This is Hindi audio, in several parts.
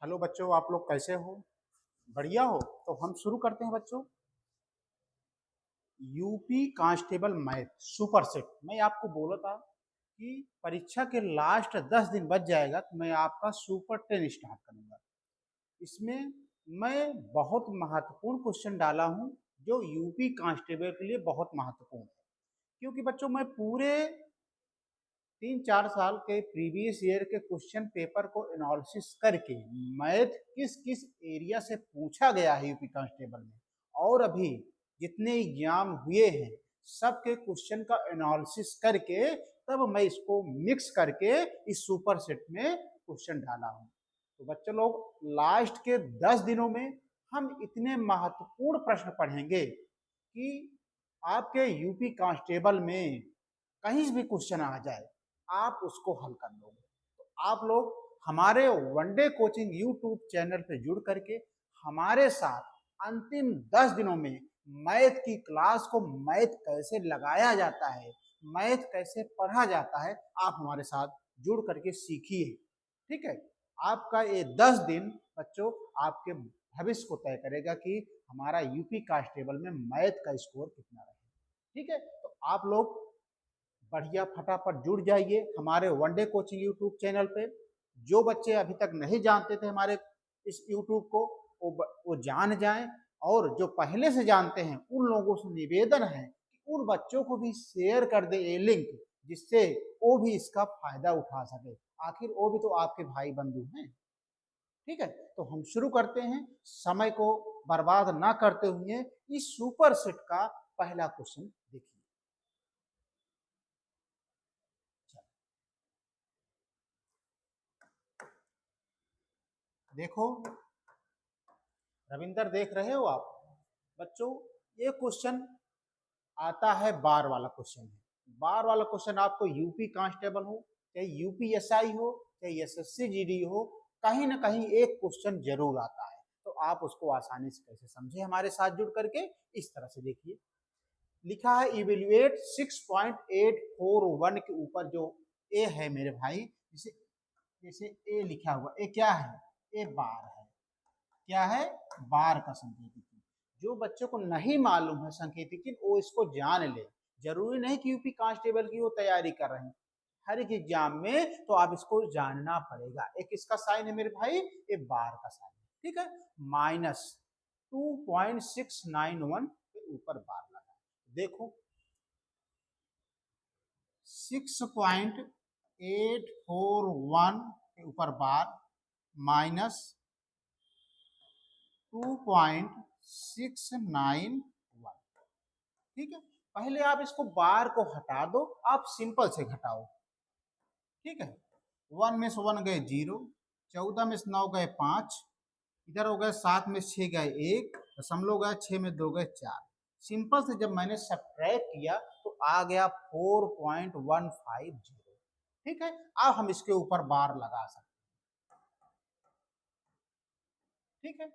हेलो बच्चों, आप लोग कैसे हो? बढ़िया हो? तो हम शुरू करते हैं बच्चों। UP constable math super set. मैं आपको बोला था कि परीक्षा के लास्ट 10 दिन बच जाएगा तो मैं आपका सुपर 10 स्टार्ट करूंगा। इसमें मैं बहुत महत्वपूर्ण क्वेश्चन डाला हूं जो यूपी कांस्टेबल के लिए बहुत महत्वपूर्ण है। क्योंकि बच्चों मैं पूरे 3-4 साल के प्रीवियस ईयर के क्वेश्चन पेपर को एनालिसिस करके मैथ किस किस एरिया से पूछा गया है यूपी कांस्टेबल में, और अभी जितने एग्जाम हुए हैं सबके क्वेश्चन का एनालिसिस करके तब मैं इसको मिक्स करके इस सुपर सेट में क्वेश्चन डाला हूं। तो बच्चों लोग लास्ट के 10 दिनों में हम इतने महत्वपूर्ण प्रश्न पढ़ेंगे कि आपके यूपी कांस्टेबल में कहीं भी क्वेश्चन आ जाए आप उसको हल कर लोगे। तो आप लोग हमारे वनडे कोचिंग यूट्यूब चैनल पे जुड़ करके हमारे साथ अंतिम 10 दिनों में मैथ की क्लास को मैथ कैसे लगाया जाता है, मैथ कैसे पढ़ा जाता है, आप हमारे साथ जुड़ करके सीखिए। ठीक है? आपका ये 10 दिन बच्चों आपके भविष्य को तय करेगा कि हमारा यूपी कांस्टेबल में मैथ का स्कोर कितना रहे। ठीक है? तो आप लोग बढ़िया फटाफट जुड़ जाइए हमारे वनडे कोचिंग यूट्यूब चैनल पे। जो बच्चे अभी तक नहीं जानते थे हमारे इस यूट्यूब को वो जान जाएं, और जो पहले से जानते हैं उन लोगों से निवेदन है कि उन बच्चों को भी शेयर कर दे ये लिंक, जिससे वो भी इसका फायदा उठा सके। आखिर वो भी तो आपके भाई बंधु हैं। ठीक है? तो हम शुरू करते हैं समय को बर्बाद ना करते हुए। इस सुपर सेट का पहला क्वेश्चन देखिए। देखो रविंदर, देख रहे हो आप? बच्चों ये क्वेश्चन आता है बार वाला क्वेश्चन है। बार वाला क्वेश्चन आपको यूपी कांस्टेबल हो चाहे यूपीएसआई हो चाहे एसएससी जीडी हो, कहीं ना कहीं एक क्वेश्चन जरूर आता है। तो आप उसको आसानी से कैसे समझे हमारे साथ जुड़ करके इस तरह से देखिए। लिखा है इवेल्युएट 6.841 के ऊपर जो ए है मेरे भाई, जैसे जैसे ए लिखा हुआ, ए क्या है? ए बार है। क्या है? बार का संकेतिकी। जो बच्चों को नहीं मालूम है संकेतिकी वो इसको जान ले। जरूरी नहीं कि यूपी कांस्टेबल की वो तैयारी कर रहे हैं, हर एक एग्जाम में तो आप इसको जानना पड़ेगा। एक इसका साइन है मेरे भाई, ये बार का साइन है। ठीक है? -2.691 के ऊपर बार लगा। देखो 6.841 के ऊपर बार माइनस 2.691। ठीक है? पहले आप इसको बार को हटा दो, आप सिंपल से घटाओ। ठीक है? 1 में से 1 गए 0, 14 में से 9 गए 5, इधर हो गए 7 में 6 गए 1, दशमलव गए 6 में 2 गए 4। सिंपल से जब मैंने सब्ट्रैक्ट किया तो आ गया 4.150। ठीक है? अब हम इसके ऊपर बार लगा सकते हैं। ठीक है?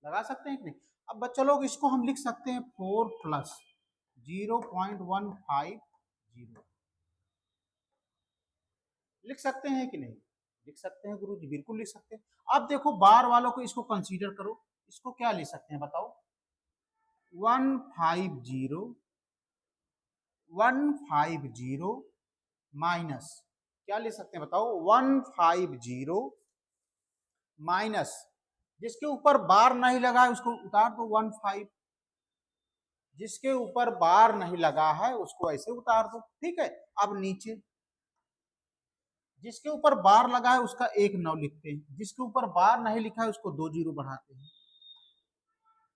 लगा सकते हैं कि नहीं? अब बच्चा लोग इसको हम लिख सकते हैं 4 प्लस 0.150। लिख सकते हैं कि नहीं? लिख सकते हैं गुरु जी, बिल्कुल लिख सकते हैं। अब देखो बार वालों को इसको कंसीडर करो, इसको क्या लिख सकते हैं बताओ? 150 150 माइनस, क्या लिख सकते हैं बताओ? 150 माइनस, जिसके ऊपर बार नहीं लगा है उसको उतार दो 15, जिसके ऊपर बार नहीं लगा है उसको ऐसे उतार दो। ठीक है? अब नीचे जिसके ऊपर बार लगा है उसका 1 9 लिखते हैं, जिसके ऊपर बार नहीं लिखा है उसको 2 0 बढ़ाते हैं।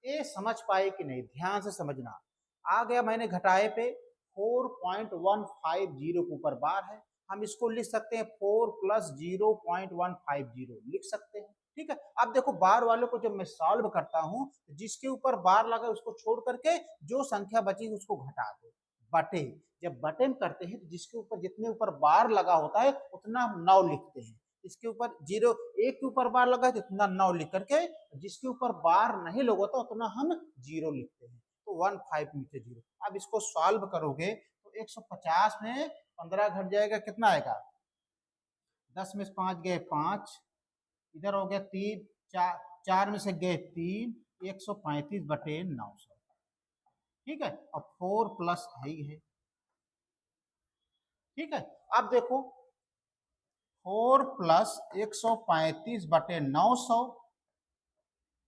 ये समझ पाए कि नहीं? ध्यान से समझना। आ गया मैंने घटाए पे 4.150 के ऊपर बार है, हम इसको लिख सकते हैं 4 प्लस 0.150 लिख सकते हैं। ठीक है? अब देखो बार वालों को जब मैं सॉल्व करता हूं तो जिसके ऊपर बार लगा उसको छोड़ करके जो संख्या बची उसको घटा दो, बटे। जब बटे में करते हैं तो जिसके ऊपर जितने ऊपर बार लगा होता है उतना हम 9 लिखते हैं। इसके ऊपर 0 1 के ऊपर बार लगा है तो इतना 9 लिख करके, जिसके ऊपर बार नहीं लगा होता उतना हम 0 लिखते हैं। तो 15 नीचे 0। अब इसको सॉल्व करोगे तो 150 में 15 घट जाएगा, कितना आएगा? 10 में से 5 गए 5, इधर हो गया 3, 4, 4 में से गए 3, 135/900। ठीक है, अब 4 प्लस है ही है। ठीक है, अब देखो 4 प्लस 135/900।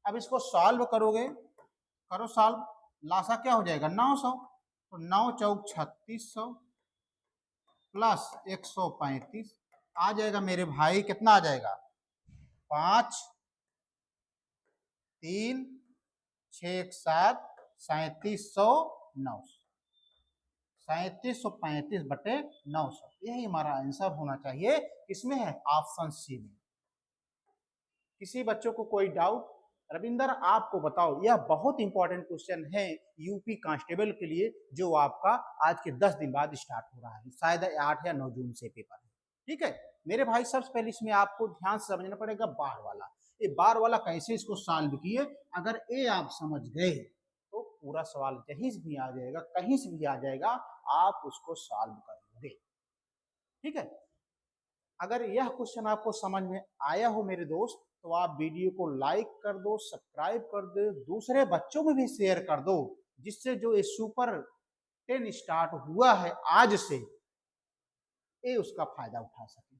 अब इसको सॉल्व करोगे, करो सॉल्व, लासा क्या हो जाएगा 900, तो 9 चौक 3600 प्लस 135 आ जाएगा मेरे भाई, कितना आ जाएगा 5, 3, 6, 7, 3735 3735/900, यही हमारा आंसर होना चाहिए। किसमें है, ऑप्शन सी में। किसी बच्चों को कोई डाउट? रविंदर आपको बताओ, यह बहुत इंपॉर्टेंट क्वेश्चन है यूपी कांस्टेबल के लिए, जो आपका आज के 10 दिन बाद स्टार्ट हो रहा है, शायद 8 या 9 जून से पेपर है। ठीक है मेरे भाई, सबसे पहले इसमें आपको ध्यान से समझना पड़ेगा बार वाला। ये बार वाला कैसे इसको सॉल्व किए, अगर ये आप समझ गए तो पूरा सवाल कहीं से भी आ जाएगा, कहीं से भी आ जाएगा, आप उसको सॉल्व कर लोगे। ठीक है, अगर यह क्वेश्चन आपको समझ में आया हो मेरे दोस्त, तो आप वीडियो को लाइक कर दो, सब्सक्राइब कर दो, दूसरे बच्चों में भी शेयर कर दो, जिससे जो ये सुपर 10 स्टार्ट हुआ है आज से, ये उसका फायदा उठा सके।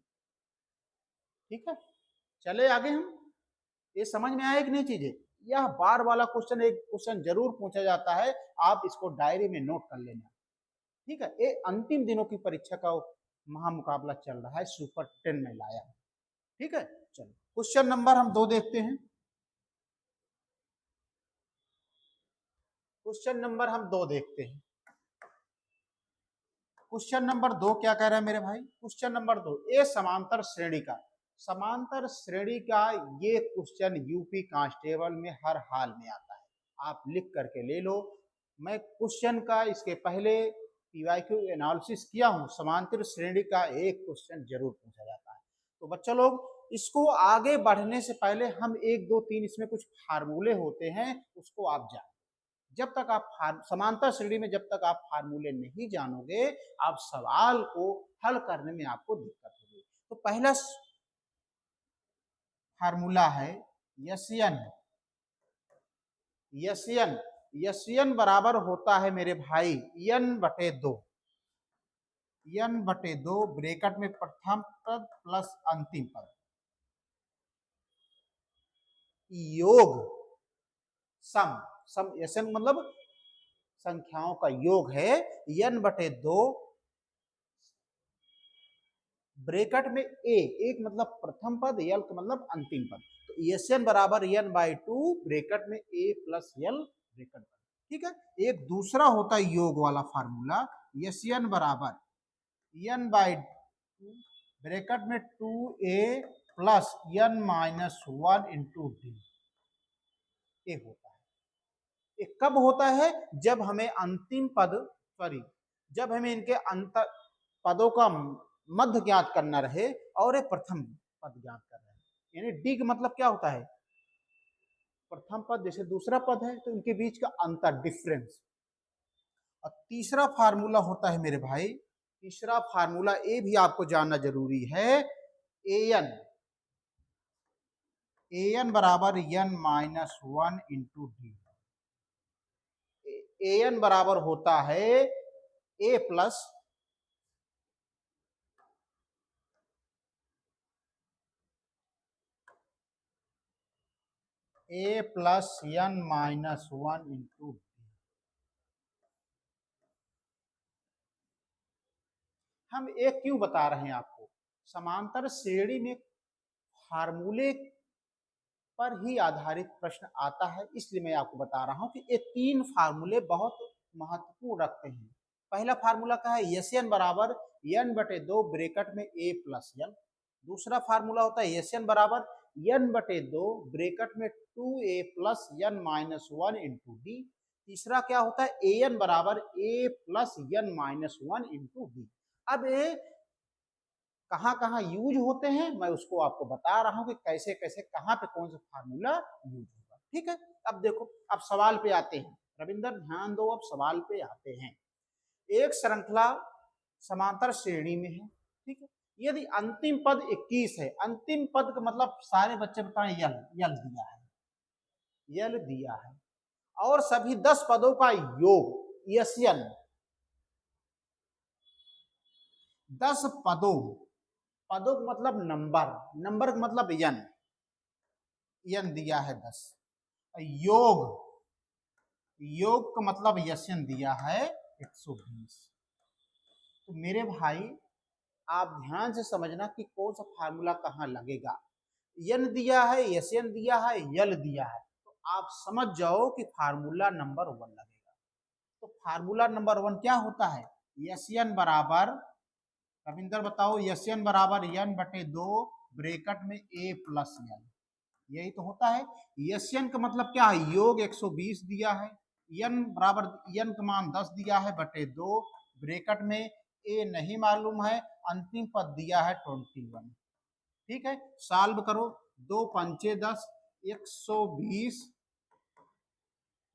ठीक है, चले आगे हम। ये समझ में आया कि नहीं चीजें? यह बार वाला क्वेश्चन, एक क्वेश्चन जरूर पूछा जाता है, आप इसको डायरी में नोट कर लेना। ठीक है, ये अंतिम दिनों की परीक्षा का महामुकाबला चल रहा है, सुपर 10 में लाया। ठीक है, चलो क्वेश्चन नंबर हम 2 देखते हैं। क्वेश्चन नंबर हम 2 देखते हैं। क्वेश्चन नंबर 2 क्या कह रहा है मेरे भाई? क्वेश्चन नंबर 2, ए समांतर श्रेणी का, समांतर श्रेणी का ये क्वेश्चन यूपी कांस्टेबल में हर हाल में आता है, आप लिख करके ले लो। मैं क्वेश्चन का इसके पहले पीवाईक्यू एनालिसिस किया हूं, समांतर श्रेणी का एक क्वेश्चन जरूर पूछा जाता है। तो बच्चा लोग, इसको आगे बढ़ने से पहले हम 1, 2, 3 इसमें कुछ फार्मूले होते हैं, उसको आप जान। जब तक आप समांतर श्रेणी में जब तक आप फार्मूले नहीं जानोगे, आप सवाल को हल करने में आपको दिक्कत होगी। तो पहला फार्मूला है यसियन। यसियन यसियन बराबर होता है मेरे भाई n/2, n/2 ब्रैकेट में प्रथम पद प्लस अंतिम पद, योग सम। सम यसियन मतलब संख्याओं का योग है, n/2 ब्रैकेट में ए, एक मतलब प्रथम पद, यल का मतलब अंतिम पद, तो एन बराबर n/2 ब्रैकेट में ए प्लस यल ब्रैकेट में। ठीक है, एक दूसरा होता है योग वाला फार्मूला, एन बराबर n/2 ब्रैकेट में 2a plus n-1 into D. ये होता है, ये कब होता है? जब हमें अंतिम पद, सॉरी, जब हमें इनके अंतर पदों का मध्य ज्ञात करना रहे और एक प्रथम पद ज्ञात कर रहे हैं, यानी डी का मतलब क्या होता है? प्रथम पद जैसे दूसरा पद है तो इनके बीच का अंतर, डिफरेंस। और तीसरा फार्मूला होता है मेरे भाई, तीसरा फार्मूला ए भी आपको जानना जरूरी है, एन। एन बराबर n-1 इंटू डी। एन बराबर होता है ए प्लस n-1 इंटू डी। हम एक क्यों बता रहे हैं आपको? समांतर श्रेणी में फार्मूले पर ही आधारित प्रश्न आता है, इसलिए मैं आपको बता रहा हूं कि ये 3 फार्मूले बहुत महत्वपूर्ण रखते हैं। पहला फार्मूला क्या है? एन बराबर n/2 ब्रैकेट में a प्लस n। दूसरा फार्मूला होता है एन बराबर n/2 ब्रैकेट में 2a plus n-1 into D. तीसरा क्या होता है? an बराबर a plus n-1 into D. अब ये कहाँ कहाँ यूज होते हैं, मैं उसको आपको बता रहा हूं कि कैसे कैसे कहाँ पे कौन सा फार्मूला यूज होगा। ठीक है, अब देखो, अब सवाल पे आते हैं। रविंदर ध्यान दो, अब सवाल पे आते हैं। एक श्रृंखला समांतर श्रेणी में है। ठीक है, यदि अंतिम पद 21 है, अंतिम पद का मतलब सारे बच्चे बताएं यल, यल दिया है, यल दिया है, और सभी 10 पदों का योग यस्यन, 10 पदों, पदों का मतलब नंबर, नंबर का मतलब यन, यन दिया है 10, योग, योग का मतलब यस्यन दिया है 120। तो मेरे भाई आप ध्यान से समझना कि कौन सा फार्मूला कहाँ लगेगा। यन दिया है, यस्यन दिया है, यल दिया है, तो आप समझ जाओ कि फार्मूला नंबर 1 लगेगा। तो फार्मूला नंबर 1 क्या होता है? यस्यन बराबर, रविंदर बताओ, यस्यन बराबर यन बटे 2 ब्रेकेट में ए प्लस यन, यही तो होता है। यस्यन का मतलब क्या है? योग 120 दिया है, यन बराबर, यन का मान 10 दिया है बटे 2 ब्रेकेट में ए नहीं मालूम है, अंतिम पद दिया है 21। ठीक है, सॉल्व करो, 2 पंचे 10, 120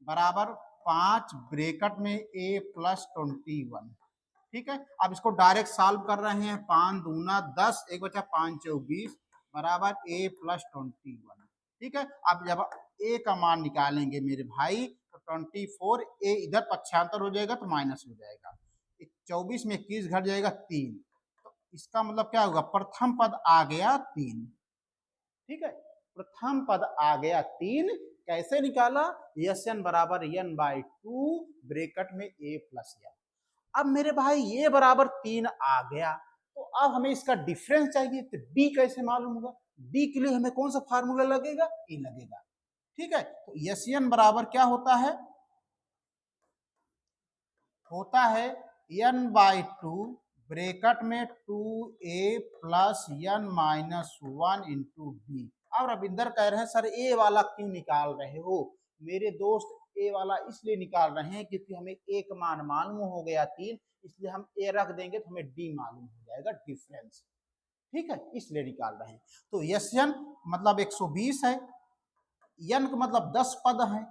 बराबर 5 ब्रेकेट में ए प्लस 21। ठीक है, अब इसको डायरेक्ट सॉल्व कर रहे हैं, 5 दूना 10, एक बचा 5 24 बराबर ए प्लस 21। ठीक है, अब जब ए का मान निकालेंगे मेरे भाई तो 24, ए इधर पक्षांतर हो जाएगा तो माइनस हो जाएगा, 24 में 21 घट जाएगा 3, तो इसका मतलब क्या होगा? प्रथम पद आ गया 3। ठीक है, प्रथम पद आ गया 3, कैसे निकाला? यन बराबर यन बाई 2 ब्रेकेट में ए प्लस यन। अब मेरे भाई ये बराबर 3 आ गया, तो अब हमें इसका डिफरेंस चाहिए, तो डी कैसे मालूम होगा? डी के लिए हमें कौन सा फार्मूला लगेगा? ई लगेगा। ठीक है, तो यन बराबर क्या होता है? होता है n बाई 2 ब्रेकेट में 2a प्लस यन माइनस 1 इंटू डी। अब रविंदर कह रहे हैं सर ए वाला क्यों निकाल रहे हो? मेरे दोस्त, ए वाला इसलिए निकाल रहे हैं क्योंकि हमें ए का मान मालूम हो गया 3, इसलिए हम ए रख देंगे तो हमें डी मालूम हो जाएगा, डिफरेंस। ठीक है, इसलिए निकाल रहे हैं। तो यन मतलब 120 है, यन का मतलब 10 पद है,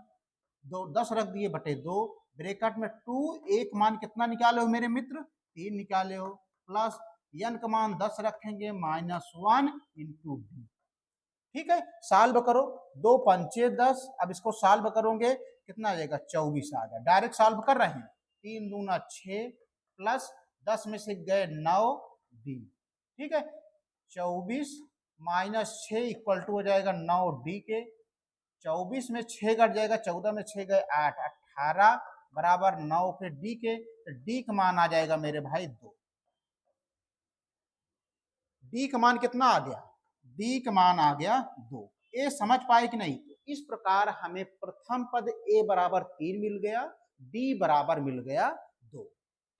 दो 10 रख दिए बटे 2 ब्रेकेट में 2, एक मान कितना निकाले हो मेरे मित्र? 3 निकाले हो, प्लस यन का मान 10 रखेंगे माइनस 1 इंटू डी। ठीक है, सॉल्व करो, 2 पंचे 10, अब इसको सॉल्व करोगे कितना आ जाएगा? 24 आ जाएगा, डायरेक्ट सॉल्व कर रहे हैं, 3 दूना 6 प्लस 10 में से गए 9 डी। ठीक है, 24 माइनस 6 इक्वल टू हो जाएगा 9 डी के, 24 में 6 घट जाएगा, 14 में 6 गए 8, 18 बराबर 9 के डी के, तो डी का मान आ जाएगा मेरे भाई 2। डी का मान कितना आ गया? डी का मान आ गया 2। ए समझ पाए कि नहीं? तो इस प्रकार हमें प्रथम पद ए बराबर 3 मिल गया, डी बराबर मिल गया 2।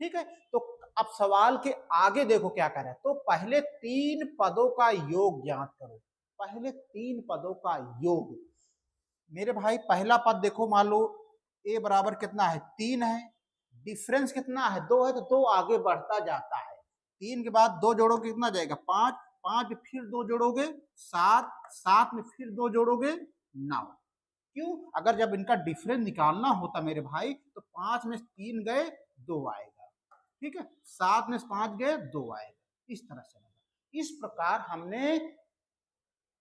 ठीक है, तो अब सवाल के आगे देखो क्या कर रहे हैं। तो पहले 3 पदों का योग ज्ञात करो, पहले 3 पदों का योग। मेरे भाई पहला पद देखो, मान लो ए बराबर कितना है? 3 है, डिफरेंस कितना है? 2 है, तो 2 आगे बढ़ता जाता है, 3 के बाद 2 जोड़ोगे कितना जाएगा? 5, 5 में फिर 2 जोड़ोगे 7, 7 में फिर 2 जोड़ोगे 9। क्यों? अगर जब इनका डिफरेंस निकालना होता मेरे भाई तो 5 में 3 गए 2 आएगा, ठीक है, 7 में 5 गए 2 आएगा, इस तरह से। इस प्रकार हमने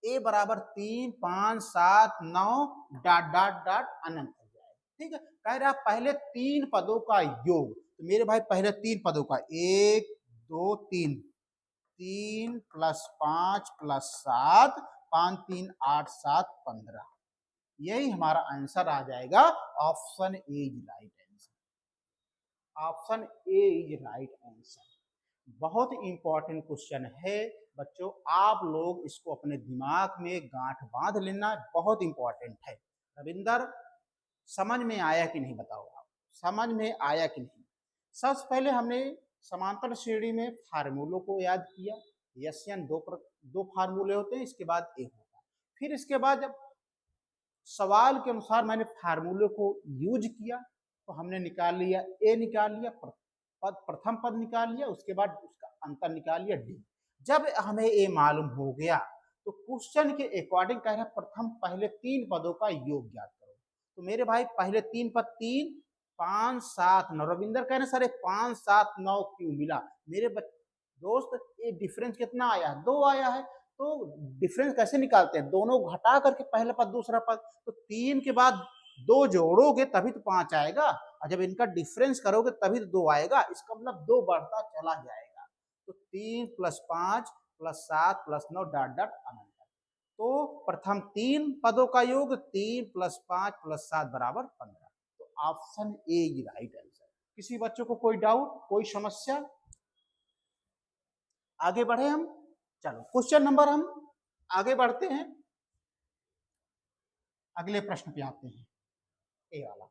ए बराबर 3, 5, 7, 9 डॉट डॉट डॉट अनंत हो जाएगा। ठीक है, कह रहा पहले 3 पदों का योग, तो मेरे भाई पहले 3 पदों का 1 2 3, 3 प्लस 5 प्लस 7, 5 3 8 7 15, यही हमारा आंसर आ जाएगा। Option A is right answer, option A is right answer. बहुत इंपॉर्टेंट क्वेश्चन है बच्चों, आप लोग इसको अपने दिमाग में गांठ बांध लेना, बहुत इंपॉर्टेंट है। रविंदर समझ में आया कि नहीं बताओ आप, समझ में आया कि नहीं? सबसे पहले हमने समांतर श्रेणी में फार्मूलों को याद किया, यन दो फार्मूले होते हैं, इसके बाद एक होता है। फिर इसके बाद जब सवाल के अनुसार मैंने फार्मूले को यूज किया तो हमने निकाल लिया, ए निकाल लिया, प्रथम पद निकाल लिया, उसके बाद उसका अंतर निकाल लिया डी। जब हमें ए मालूम हो गया तो क्वेश्चन के अकॉर्डिंग कह रहा है प्रथम पहले 3 पदों का योग ज्ञात करो। तो मेरे भाई पहले 3 पद 3, 5 7 9, रविंदर कह रहे सर 5 7 9 क्यों मिला? मेरे दोस्त ये डिफरेंस कितना आया है, 2 आया है। तो डिफरेंस कैसे निकालते हैं, दोनों घटा करके पहला पद दूसरा पद, तो 3 के बाद 2 जोड़ोगे तभी तो 5 आएगा, और जब इनका डिफरेंस करोगे तभी तो 2 आएगा। इसका मतलब 2 बढ़ता चला जाएगा। तो 3 + 5 + 7 + 9 डॉट डॉट अनंत। तो प्रथम 3 पदों का योग 3 + 5 + 7 = 15। तो option A is right answer. किसी बच्चों को कोई डाउट, कोई समस्या? आगे बढ़े हम, चलो क्वेश्चन नंबर हम आगे बढ़ते हैं, अगले प्रश्न पे आते हैं। ए वाला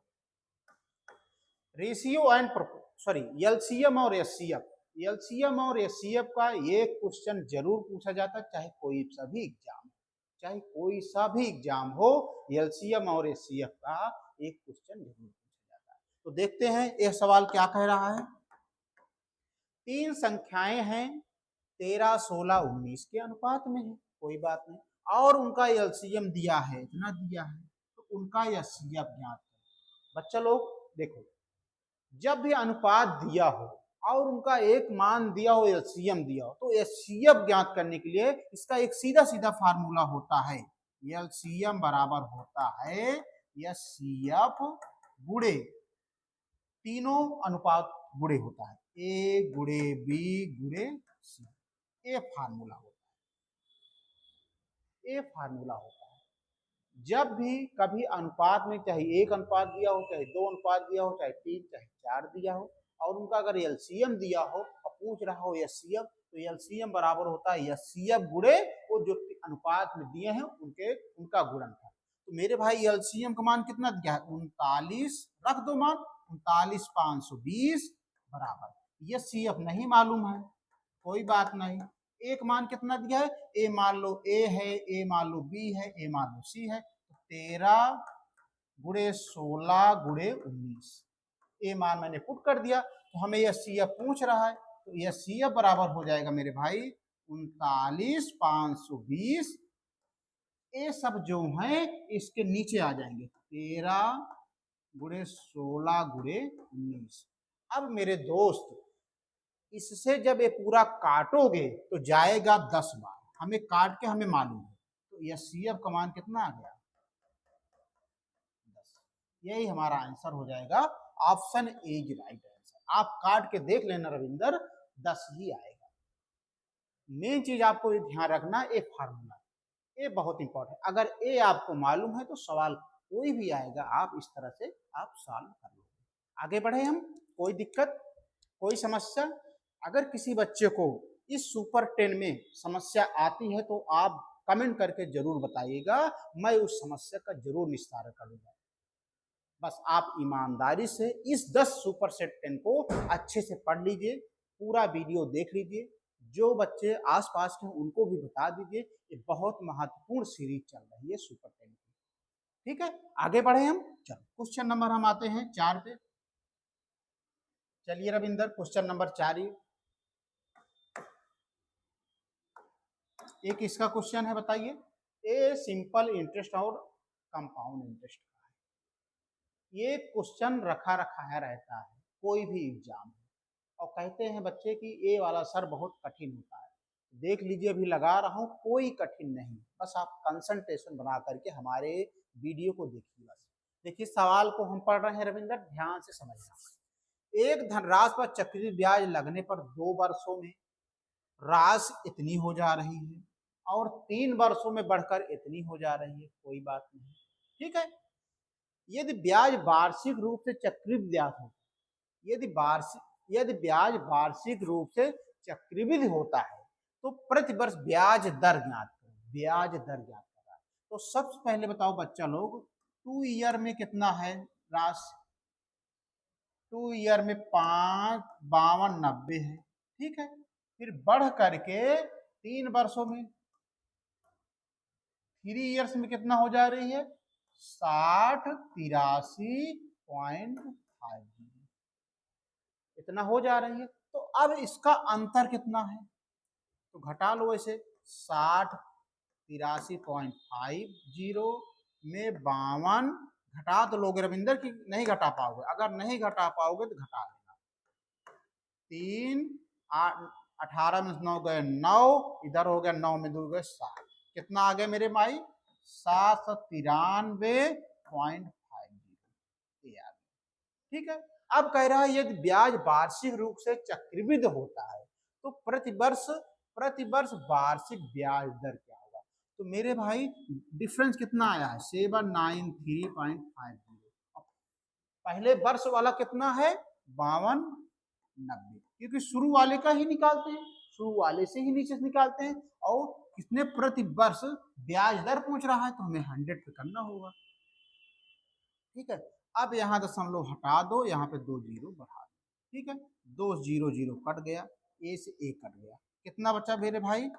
रेशियो एंड सॉरी एलसीएम और एचसीएफ, एलसीएम और एचसीएफ का ये क्वेश्चन जरूर पूछा जाता है, चाहे कोई सा भी एग्जाम, चाहे कोई सा भी एग्जाम हो, एलसीएम और एचसीएफ का एक क्वेश्चन जरूर पूछा जाता है। तो देखते हैं यह सवाल क्या कह रहा है। 3 संख्याएं हैं 13, 16, 19 के अनुपात में है, कोई बात नहीं, और उनका एलसीएम दिया है, इतना दिया है, तो उनका एचसीएफ ज्ञात है। बच्चा लोग देखो, जब भी अनुपात दिया हो और उनका एक मान दिया हो, एलसीएम दिया हो, तो एचसीएफ ज्ञात करने के लिए इसका एक सीधा सीधा फार्मूला होता है, एलसीएम बराबर होता है एचसीएफ गुणे तीनों अनुपात गुणे होता है, ए गुणे बी गुणे सी। ये फार्मूला होता है, ये फार्मूला होता है। जब भी कभी अनुपात में, चाहे 1 अनुपात दिया हो, चाहे 2 अनुपात दिया हो, चाहे 3, चाहे 4 दिया हो, और उनका अगर एलसीएम दिया हो और पूछ रहा हो एचसीएफ, तो एलसीएम बराबर होता है एचसीएफ गुणे वो जो अनुपात में दिए हैं उनके उनका गुणनफल। तो मेरे भाई एलसीएम का मान कितना दिया है, 39, रख दो मान 39,520 बराबर, एचसीएफ नहीं मालूम है, कोई बात नहीं। एक मान कितना दिया है, ए मान लो ए है, ए मान लो बी है, ए मान लो सी है, तो 13 गुणे 16 गुणे 19, ए मान मैंने पुट कर दिया। तो हमें यह सीएफ पूछ रहा है, तो यह सीएफ बराबर हो जाएगा मेरे भाई 39,520। ये सब जो है इसके नीचे आ जाएंगे, 13 गुणे 16 गुणे 19। अब मेरे दोस्त इससे जब ये पूरा काटोगे तो जाएगा 10 बार, हमें काट के हमें मालूम है, तो यह सीएफ का मान कितना आ गया, 10। यही हमारा आंसर हो जाएगा, option A is right answer. आप काट के देख लेना रविंदर, 10 ही आएगा। मेन चीज आपको ये ध्यान रखना, ये फार्मूला, ये बहुत इंपॉर्टेंट। अगर ये आपको मालूम है तो सवाल कोई भी आएगा आप इस तरह से आप सॉल्व कर लोगे। आगे बढ़े हम, कोई दिक्कत, कोई समस्या? अगर किसी बच्चे को इस सुपर 10 में समस्या आती है तो आप कमेंट करके जरूर बताइएगा, मैं उस समस्या का जरूर निस्तारण करूंगा। बस आप ईमानदारी से इस 10 सुपर सेट 10 को अच्छे से पढ़ लीजिए, पूरा वीडियो देख लीजिए, जो बच्चे आसपास के उनको भी बता दीजिए, ये बहुत महत्वपूर्ण सीरीज चल रही है सुपर 10 की। ठीक है, आगे बढ़े हम, चलो क्वेश्चन नंबर हम आते हैं 4 पे। चलिए रविंदर, क्वेश्चन नंबर 4 ये किसका क्वेश्चन है बताइए? ए सिंपल इंटरेस्ट और कंपाउंड इंटरेस्ट का है। ये क्वेश्चन रखा रखा है रहता है कोई भी एग्जाम में, और कहते हैं बच्चे कि ये वाला सर बहुत कठिन होता है। देख लीजिए, अभी लगा रहा हूँ, कोई कठिन नहीं, बस आप कंसंट्रेशन बना करके हमारे वीडियो को देखिए। बस देखिए सवाल को हम पढ़ रहे हैं रविंदर, ध्यान से समझना। एक धनराशि पर चक्रवृद्धि ब्याज लगने पर 2 वर्षों में राशि इतनी हो जा रही है और 3 वर्षों में बढ़कर इतनी हो जा रही है, कोई बात नहीं, ठीक है। यदि ब्याज वार्षिक रूप से चक्रवृद्धि ब्याज हो, यदि ब्याज वार्षिक रूप से चक्रवृद्धि होता है तो प्रति वर्ष ब्याज दर ज्ञात करो, ब्याज दर ज्ञात करा। तो सबसे पहले बताओ बच्चा लोग, 2 ईयर में कितना है राशि, 2 ईयर में 5, 52, 90 है, ठीक है। फिर बढ़ करके 3 वर्षों में, 3 ईयर्स में कितना हो जा रही है, 6083.50 इतना हो जा रही है। तो अब इसका अंतर कितना है, तो घटा लो ऐसे, 6083.50 में 52 घटा तो लोगे रविंदर की नहीं घटा पाओगे, अगर नहीं घटा पाओगे तो घटा लेना, 3, 8, 18 में 9 गए 9, इधर हो गया 9 में 2 गए 7, कितना आ गया मेरे भाई 793.50 ये आ गया। ठीक है, अब कह रहा है यदि ब्याज वार्षिक रूप से चक्रवृद्धि होता है तो प्रतिवर्ष प्रतिवर्ष वार्षिक ब्याज दर क्या होगा। तो मेरे भाई डिफरेंस कितना आया है 793.50, पहले वर्ष वाला कितना है 5290, क्योंकि शुरू वाले का ही निकालते हैं, शुरू वाले से ही नीचे से निकालते हैं, और कितने प्रति वर्ष ब्याज दर पहुंच रहा है तो हमें 100 पे करना होगा। ठीक है, अब यहाँ दशमलव हटा दो, यहाँ पे 2 जीरो बढ़ा दो। ठीक है, 2 जीरो जीरो कट गया, ए से ए कट गया, कितना बचा मेरे भाई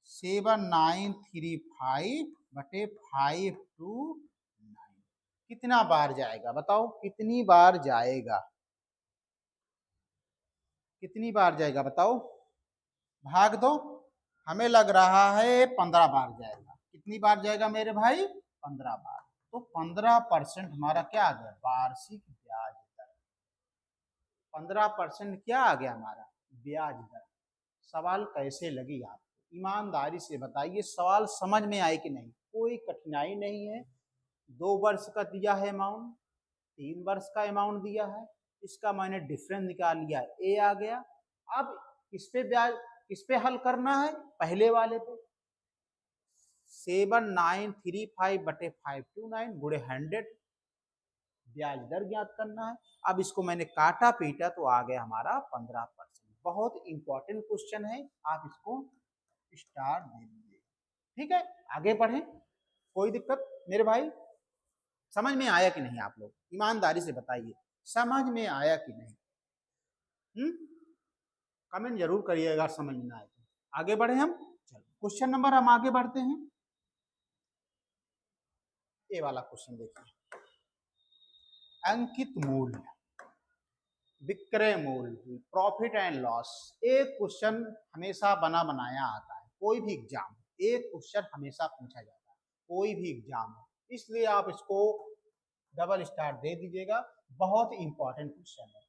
7935 बटे 529, कितना बार जाएगा बताओ, कितनी बार जाएगा, कितनी बार जाएगा बताओ, भाग दो, हमें लग रहा है 15 बार जाएगा। कितनी बार जाएगा मेरे भाई 15 बार, तो 15% हमारा क्या आ गया वार्षिक ब्याज दर, 15% क्या आ गया हमारा ब्याज दर। सवाल कैसे लगी आपको, ईमानदारी से बताइए, सवाल समझ में आए कि नहीं, कोई कठिनाई नहीं है। 2 वर्ष का दिया है अमाउंट, 3 वर्ष का अमाउंट दिया है, इसका मैंने डिफरेंस निकाल लिया, ए आ गया। अब किस पे ब्याज, किस पे हल करना है, पहले वाले पे 7935 बटे 529 गुणे 100, ब्याज दर ज्ञात करना है। अब इसको मैंने काटा पीटा तो आ गया हमारा 15%। बहुत इंपॉर्टेंट क्वेश्चन है, आप इसको स्टार दे दीजिए। ठीक है, आगे बढ़े, कोई दिक्कत मेरे भाई, समझ में आया कि नहीं, आप लोग ईमानदारी से बताइए समझ में आया कि नहीं। कमेंट जरूर करिएगा समझ में आए तो। आगे बढ़े हम, चलो क्वेश्चन नंबर हम आगे बढ़ते हैं, ये वाला क्वेश्चन देखिए, अंकित मूल्य विक्रय मूल्य प्रॉफिट एंड लॉस। एक क्वेश्चन हमेशा बना बनाया आता है, कोई भी एग्जाम एक क्वेश्चन हमेशा पूछा जाता है, कोई भी एग्जाम हो, इसलिए आप इसको डबल स्टार दे दीजिएगा, बहुत इंपॉर्टेंट क्वेश्चन है।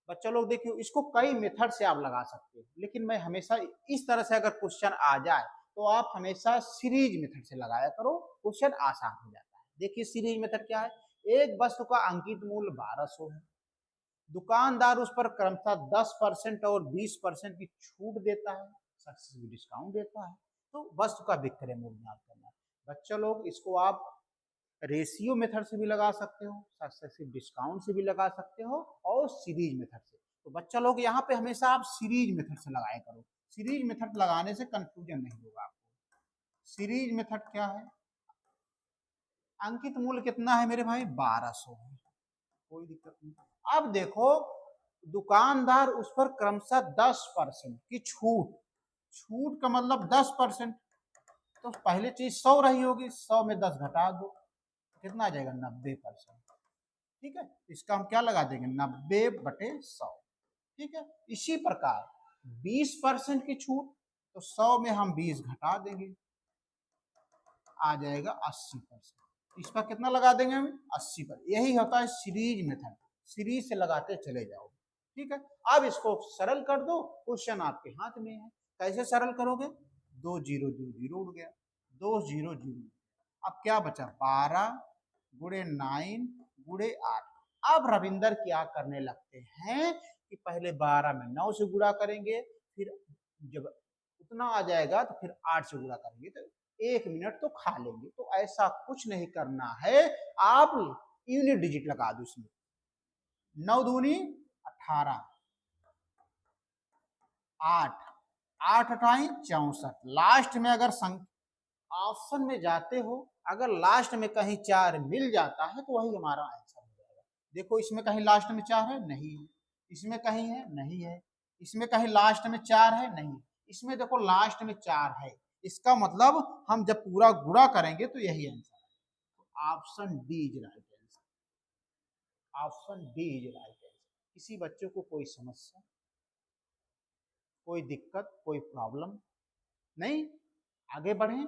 बच्चों लोग देखिए, इसको कई मेथड से आप लगा सकते हो, लेकिन मैं हमेशा इस तरह से अगर क्वेश्चन आ जाए तो आप हमेशा सीरीज मेथड से लगाया करो, क्वेश्चन आसान हो जाता है। देखिए सीरीज मेथड क्या है, एक वस्तु का अंकित मूल्य 1200 है, दुकानदार उस पर क्रमशः 10% और 20% की छूट देता है, सक्सेसिव डिस्काउंट देता है, तो वस्तु का विक्रय मूल्य ज्ञात करना है। बच्चों लोग इसको आप रेशियो मेथड से भी लगा सकते हो, सक्सेसिव डिस्काउंट से भी लगा सकते हो, और सीरीज मेथड से। तो बच्चा लोग यहाँ पे हमेशा आप सीरीज मेथड से लगाया करो, सीरीज मेथड लगाने से कंफ्यूजन नहीं होगा आपको। सीरीज मेथड क्या है, अंकित मूल्य कितना है मेरे भाई 1200 है, कोई दिक्कत नहीं। अब देखो दुकानदार उस पर क्रमशः 10% की छूट, छूट का मतलब 10%, तो पहले चीज 100 रही होगी, 100 में 10 घटा दो, कितना आ जाएगा 90%। ठीक है, इसका हम क्या लगा देंगे 90 बटे 100। ठीक है, इसी प्रकार 20% की छूट, तो 100 में हम 20 घटा देंगे, आ जाएगा 80%, इसका कितना लगा देंगे हम 80%। यही होता है सीरीज मेथड, सीरीज से लगाते चले जाओ। ठीक है, अब इसको सरल कर दो, क्वेश्चन आपके हाथ में है, कैसे सरल करोगे, 2 जीरो 2 जीरो उड़ गया, 2 जीरो जीरो, अब क्या बचा 12 गुणे 9 गुणे 8। अब रविंदर क्या करने लगते हैं कि पहले 12 में 9 से गुणा करेंगे, फिर जब उतना आ जाएगा तो फिर 8 से गुणा करेंगे, तो 1 मिनट तो खा लेंगे। तो ऐसा कुछ नहीं करना है, आप यूनिट डिजिट लगा दो इसमें, 9 दूनी 18, 8 8 अठाई 64, लास्ट में अगर ऑप्शन में जाते हो, अगर लास्ट में कहीं 4 मिल जाता है तो वही हमारा आंसर हो जाएगा। देखो इसमें कहीं लास्ट में 4 है, नहीं है, इसमें कहीं है, नहीं है, इसमें कहीं लास्ट में 4 है, नहीं, इसमें देखो लास्ट में 4 है, इसका मतलब हम जब पूरा गुणा करेंगे तो यही आंसर है। तो option D is right answer, option D is right answer. किसी बच्चों को कोई समस्या, कोई दिक्कत, कोई प्रॉब्लम नहीं, आगे बढ़ें।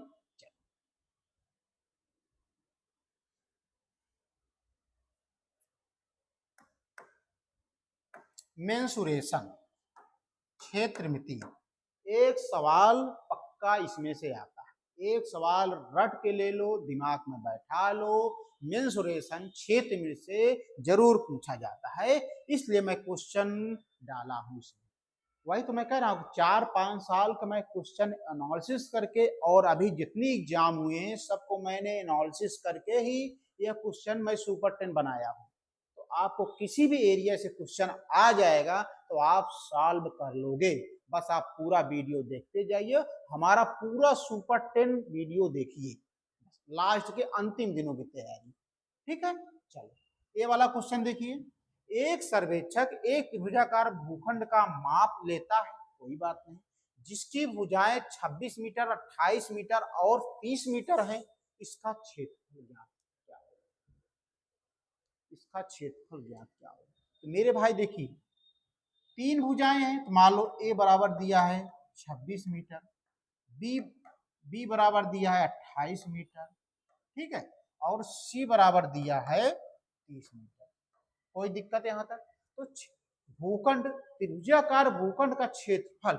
मेंसुरेशन क्षेत्र मिति एक सवाल पक्का इसमें से आता है, एक सवाल रट के ले लो, दिमाग में बैठा लो, मेंसुरेशन क्षेत्र में से जरूर पूछा जाता है, इसलिए मैं क्वेश्चन डाला हूं इसमें। वही तो मैं कह रहा हूँ 4-5 साल का मैं क्वेश्चन एनालिसिस करके, और अभी जितनी एग्जाम हुए हैं सबको मैंने एनालिसिस करके ही यह क्वेश्चन मैं सुपर 10 बनाया हूँ। तो आपको किसी भी एरिया से क्वेश्चन आ जाएगा तो आप सॉल्व कर लोगे, बस आप पूरा वीडियो देखते जाइए, हमारा पूरा सुपर 10 वीडियो देखिए, लास्ट के अंतिम दिनों की तैयारी। ठीक है, चलो ये वाला क्वेश्चन देखिए। एक सर्वेक्षक एक त्रिभुजाकार भूखंड का माप लेता है, कोई बात नहीं, जिसकी भुजाएं 26 मीटर, 28 मीटर और 30 मीटर है, इसका क्षेत्रफल ज्ञात क्या होगा? इसका क्षेत्रफल ज्ञात क्या होगा? तो मेरे भाई देखिए, तीन भुजाएं हैं, तो मान लो ए बराबर दिया है 26 मीटर, बी बी बराबर दिया है 28 मीटर, ठीक है, और सी बराबर दिया है 30 मीटर। कोई दिक्कत यहां तक? तो भूखंड, त्रिभुजाकार भूखंड का क्षेत्रफल,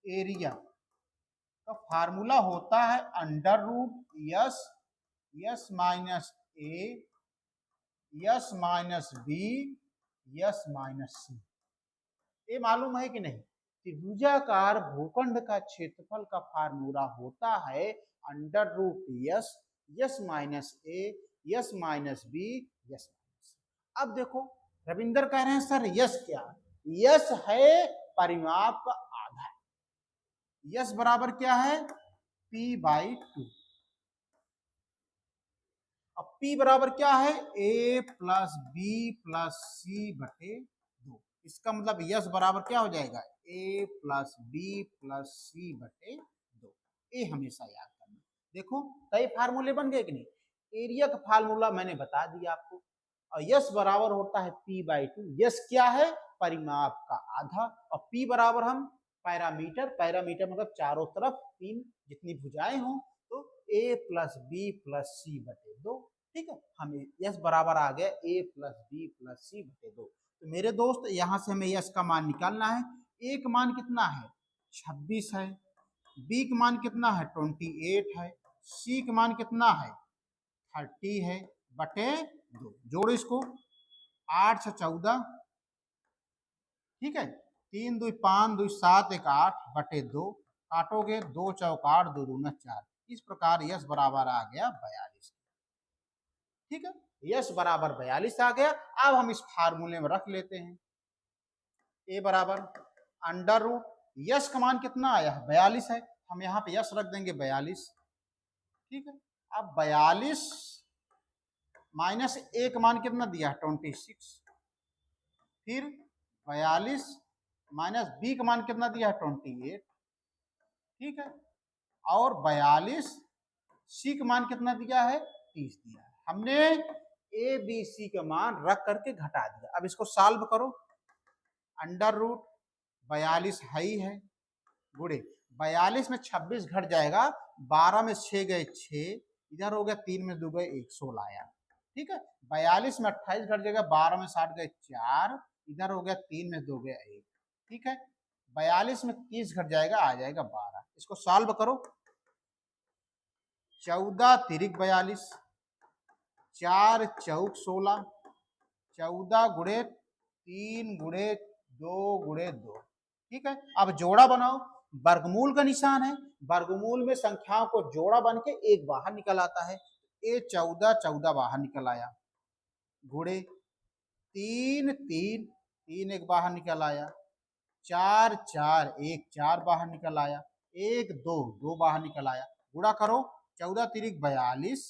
एरिया का फार्मूला होता है under root S, S minus A, S minus B, S minus C. ये मालूम है कि नहीं? त्रिभुजाकार भूखंड का क्षेत्रफल का फार्मूला होता है under root S, S minus A, S minus B, S minus C. अब देखो रविंदर कह रहे हैं सर यस क्या? यस है परिमाप का आधा। यस बराबर क्या है? p/2। अब p बराबर क्या है? a प्लस बी प्लस सी बटे 2। इसका मतलब यस बराबर क्या हो जाएगा? a प्लस बी प्लस सी बटे 2। ये हमेशा याद करना। देखो कई फार्मूले बन गए कि नहीं? एरिया का फार्मूला मैंने बता दिया आपको, और यस बराबर होता है p/2। यस क्या है? परिमाप का आधा। और p बराबर हम पैरामीटर, पैरामीटर मतलब चारों तरफ तीन जितनी भुजाएं हों, तो a प्लस बी प्लस सी बटे 2। ठीक है, हमें यस बराबर आ गया a प्लस बी प्लस सी बटे 2। तो मेरे दोस्त यहाँ से हमें यस का मान निकालना है। a का मान कितना है? 26 है। b का मान कितना है? 28 है। c का मान कितना है? 30 है बटे 2। जोड़ो इसको, 8 से 14, ठीक है, 3 2 5 2 7 1 8 बटे 2, काटोगे 2 चौक 8 2 दूना 4। इस प्रकार यस बराबर आ गया 42। ठीक है, यस बराबर 42 आ गया। अब हम इस फार्मूले में रख लेते हैं, ए बराबर अंडर रूट यस का मान कितना आया है? 42 है, हम यहाँ पे यस रख देंगे 42। ठीक है, अब 42 माइनस ए का मान कितना दिया है? 26। फिर 42 माइनस बी का मान कितना दिया है? 28। ठीक है, और 42 सी का मान कितना दिया है? 30 दिया है। हमने ए बी सी का मान रख करके घटा दिया। अब इसको सॉल्व करो। अंडर रूट 42 हाई है, गुड़े 42 में 26 घट जाएगा, 12 में 6 गए 6, इधर हो गया 3 में 2 गए 1, 16 आया। ठीक है, 42 में 28 घट जाएगा, 12 में 60 गए 4, इधर हो गया 3 में 2 गया 1। ठीक है, 42 में 30 घट जाएगा, आ जाएगा 12। इसको सॉल्व करो। 14 तिरिक 42, 4 चौक 16, 14 गुड़े 3 गुड़े 2 गुड़े 2। ठीक है, अब जोड़ा बनाओ। वर्गमूल का निशान है, वर्गमूल में संख्याओं को जोड़ा बन के एक बाहर निकल आता है। ए 14 14 बाहर निकल आया, गुड़े 3 3 3 एक बाहर निकल आया, 4 4 1 4 बाहर निकल आया, 1 2 2 बाहर निकल आया। गुणा करो, 14 तिरिक 42,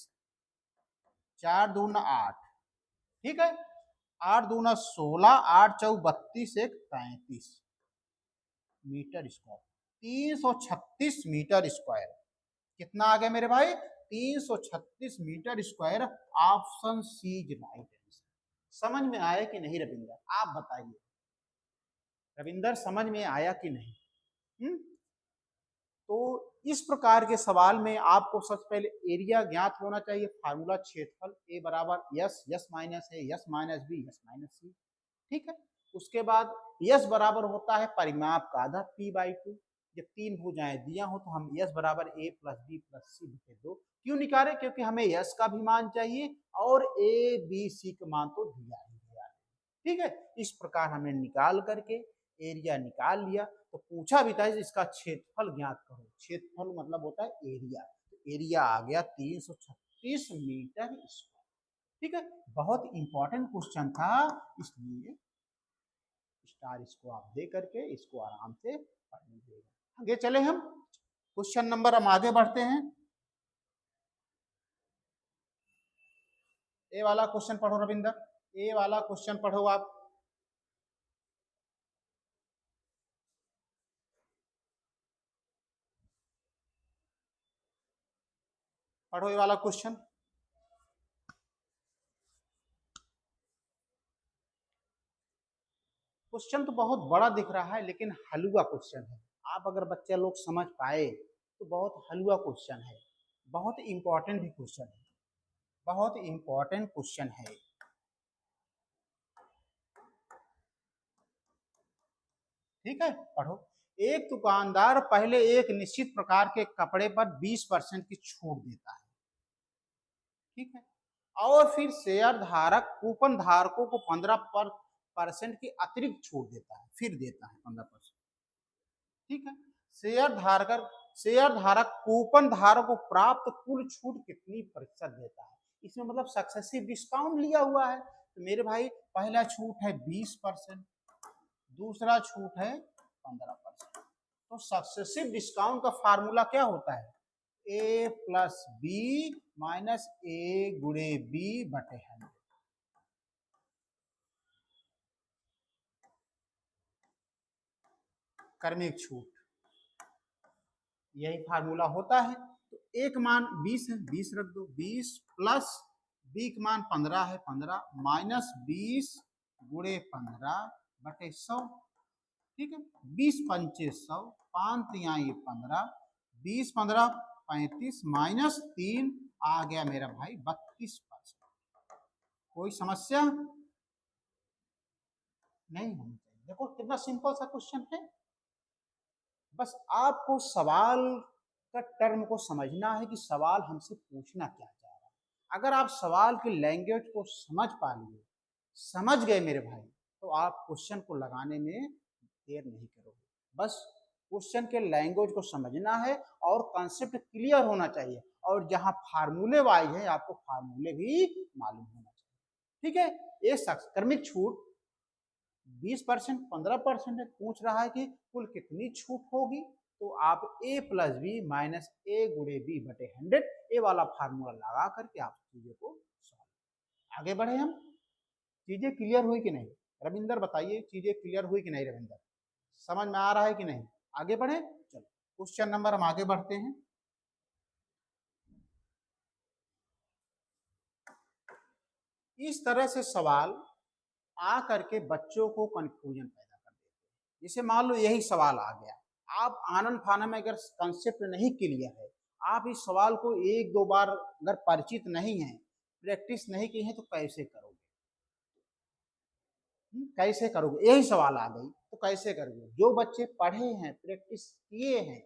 4 दूना 8, ठीक है, 8 दूना 16, 8 चौक 32, 1 33 मीटर स्क्वायर, 336 मीटर स्क्वायर। कितना आ गया मेरे भाई? 336 metre square. Option C is right answer. समझ में आया कि नहीं रविंदर? आप बताइए रविंदर, समझ में आया कि नहीं? तो इस प्रकार के सवाल में आपको सबसे पहले एरिया ज्ञात होना चाहिए, फार्मूला क्षेत्रफल ए बराबर यस, यस माइनस है, S minus B, S minus C. ठीक है, उसके बाद यस बराबर होता है परिमाप का आधा p/2। जब तीन भुजाएं दिया हो तो हम यस बराबर ए प्लस बी प्लस सी बटे दो क्यों निकाले, क्योंकि हमें यस का भी मान चाहिए और ए बी सी का मान तो दिया ही दिया है। ठीक है, इस प्रकार हमने निकाल करके एरिया निकाल लिया। तो पूछा भी था इसका क्षेत्रफल ज्ञात करो, क्षेत्रफल मतलब होता है एरिया, तो एरिया आ गया 336 मीटर स्क्वायर। ठीक है, बहुत इंपॉर्टेंट क्वेश्चन था, इसलिए स्टार इसको आप दे करके इसको आराम से पढ़ लीजिएगा। आगे चले हम क्वेश्चन नंबर, हम आगे बढ़ते हैं। ए वाला क्वेश्चन पढ़ो रविंदर, ए वाला क्वेश्चन पढ़ो आप। पढ़ो ये वाला क्वेश्चन। क्वेश्चन तो बहुत बड़ा दिख रहा है लेकिन हलवा क्वेश्चन है। आप अगर बच्चे लोग समझ पाए तो बहुत हलवा क्वेश्चन है, बहुत इंपॉर्टेंट भी क्वेश्चन है, बहुत इंपॉर्टेंट क्वेश्चन है। ठीक है, पढ़ो। एक दुकानदार पहले एक निश्चित प्रकार के कपड़े पर 20% की छूट देता है। ठीक है, और फिर शेयर धारक कूपन धारकों को 15% की अतिरिक्त छूट देता है, फिर देता है 15%। ठीक है, शेयर धारक कूपन धारक को प्राप्त कुल छूट कितनी प्रतिशत देता है। इसमें मतलब सक्सेसिव डिस्काउंट लिया हुआ है। तो मेरे भाई पहला छूट है 20%, दूसरा छूट है 15%। तो सक्सेसिव डिस्काउंट का फार्मूला क्या होता है, ए प्लस बी माइनस ए गुणे बी बटे 100। क्रमिक छूट, यही फार्मूला होता है। तो एक मान 20 है, 20 रख दो, 20 प्लस बी का मान 15 है, 15 माइनस 20 गुणे 15 बटे 100। ठीक है, 20 पंचे 100, 5 तिहाई 15, 20 15 35 माइनस 3 आ गया मेरा भाई 32%। कोई समस्या नहीं होनी चाहिए। देखो कितना सिंपल सा क्वेश्चन है, बस आपको सवाल का टर्म को समझना है कि सवाल हमसे पूछना क्या चाह रहा है। अगर आप सवाल की लैंग्वेज को समझ पा लिए, समझ गए मेरे भाई, तो आप क्वेश्चन को लगाने में देर नहीं करोगे। बस क्वेश्चन के लैंग्वेज को समझना है और कॉन्सेप्ट क्लियर होना चाहिए, और जहां फार्मूले वाइज है आपको फार्मूले भी मालूम होना चाहिए। ठीक है, ये क्रमिक छूट 20% 15% पूछ रहा है कि कुल कितनी छूट होगी। तो आप ए प्लस बी माइनस ए गुणे बी बटे 100 ए वाला फार्मूला लगा करके आप चीजें को सॉल्व। आगे बढ़े हम, चीजें क्लियर हुई कि नहीं रविंदर, बताइए चीजें क्लियर हुई कि नहीं रविंदर, समझ में आ रहा है कि नहीं। आगे बढ़े, चलो क्वेश्चन नंबर हम आगे बढ़ते हैं। इस तरह से सवाल आ करके बच्चों को कंफ्यूजन पैदा कर देते हैं। जैसे मान लो यही सवाल आ गया, आप आनन फानन में अगर कंसेप्ट नहीं क्लियर है, आप इस सवाल को एक दो बार अगर परिचित नहीं है, प्रैक्टिस नहीं की है, तो कैसे करोगे, कैसे करोगे, यही सवाल आ गई तो कैसे करोगे। जो बच्चे पढ़े हैं, प्रैक्टिस किए हैं,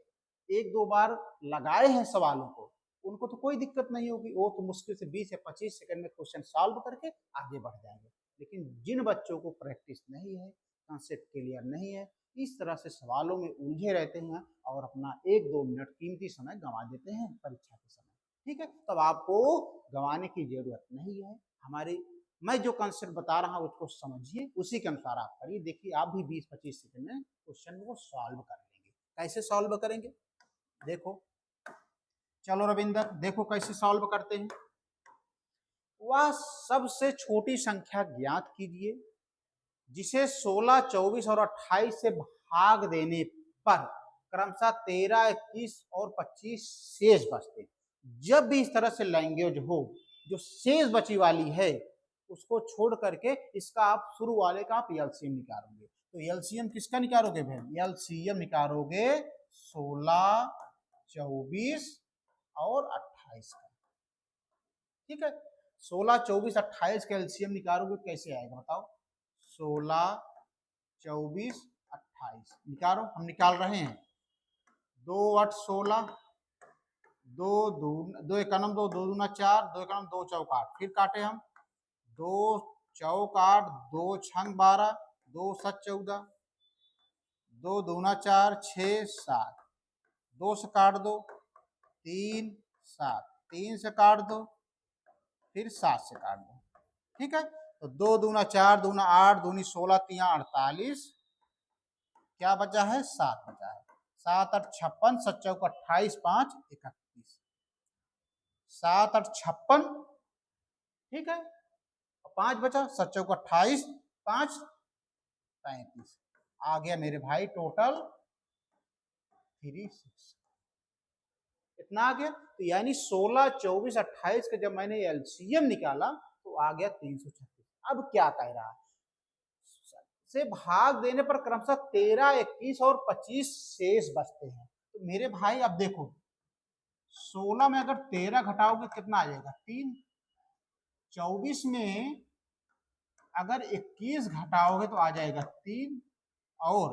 एक दो बार लगाए हैं सवालों को, उनको तो कोई दिक्कत नहीं होगी, वो तो मुश्किल से 20 या 25 सेकंड में क्वेश्चन सॉल्व करके आगे बढ़ जाएंगे। लेकिन जिन बच्चों को प्रैक्टिस नहीं है, कॉन्सेप्ट क्लियर नहीं है, इस तरह से सवालों में उलझे रहते हैं और अपना एक दो मिनट कीमती समय गंवा देते हैं परीक्षा के समय। ठीक है, तब आपको गंवाने की जरूरत नहीं है। हमारी मैं जो कॉन्सेप्ट बता रहा हूं उसको समझिए, उसी के अनुसार आप करिए, देखिए आप भी 20-25 सेकंड में क्वेश्चन को सॉल्व कर लेंगे। कैसे सॉल्व करेंगे, देखो, चलो रविंदर देखो कैसे सॉल्व करते हैं। वह सबसे छोटी संख्या ज्ञात कीजिए जिसे 16, 24 और 28 से भाग देने पर क्रमशः 13, 21 और 25 शेष बचते। जब भी इस तरह से लैंग्वेज हो, जो शेष बची वाली है उसको छोड़ करके इसका आप शुरू वाले का आप एलसीएम निकालोगे। तो एलसीएम किसका निकालोगे भाई, एलसीएम निकालोगे 16, 24 और 28 का। ठीक है, 16, 24, 28 का एलसीएम निकालोगे, कैसे आएगा बताओ, 16, 24, 28 निकालो, हम निकाल रहे हैं। दो आठ 16, दो इकानम दो, दो दूना 4, दो इकानम दो चौक 8, फिर काटे हम, दो चौक 8, दो छंग 12, दो सत 14, दो दूना 4, 6 7, दो से काट दो, 3 7, 3 से काट दो, फिर 7 से काट दो। ठीक है, तो दो दूना 4, दूना 8, दूनी 16, तिया 48, क्या बचा है 7 बचा है। 7 8 56, 7 चौक 28, 5 31, 7 8 56। ठीक है, 5 बचा, 7 चौक 28, 5 35, आ गया मेरे भाई टोटल 36। इतना आ गया। तो यानी 16 24 28 का जब मैंने एलसीएम निकाला तो आ गया 336। अब क्या कह रहा है, से भाग देने पर क्रमशः 13 21 और 25 शेष बचते हैं। तो मेरे भाई अब देखो 16 में अगर 13 घटाओगे कितना आ जाएगा 3, 24 में अगर 21 घटाओगे तो आ जाएगा 3, और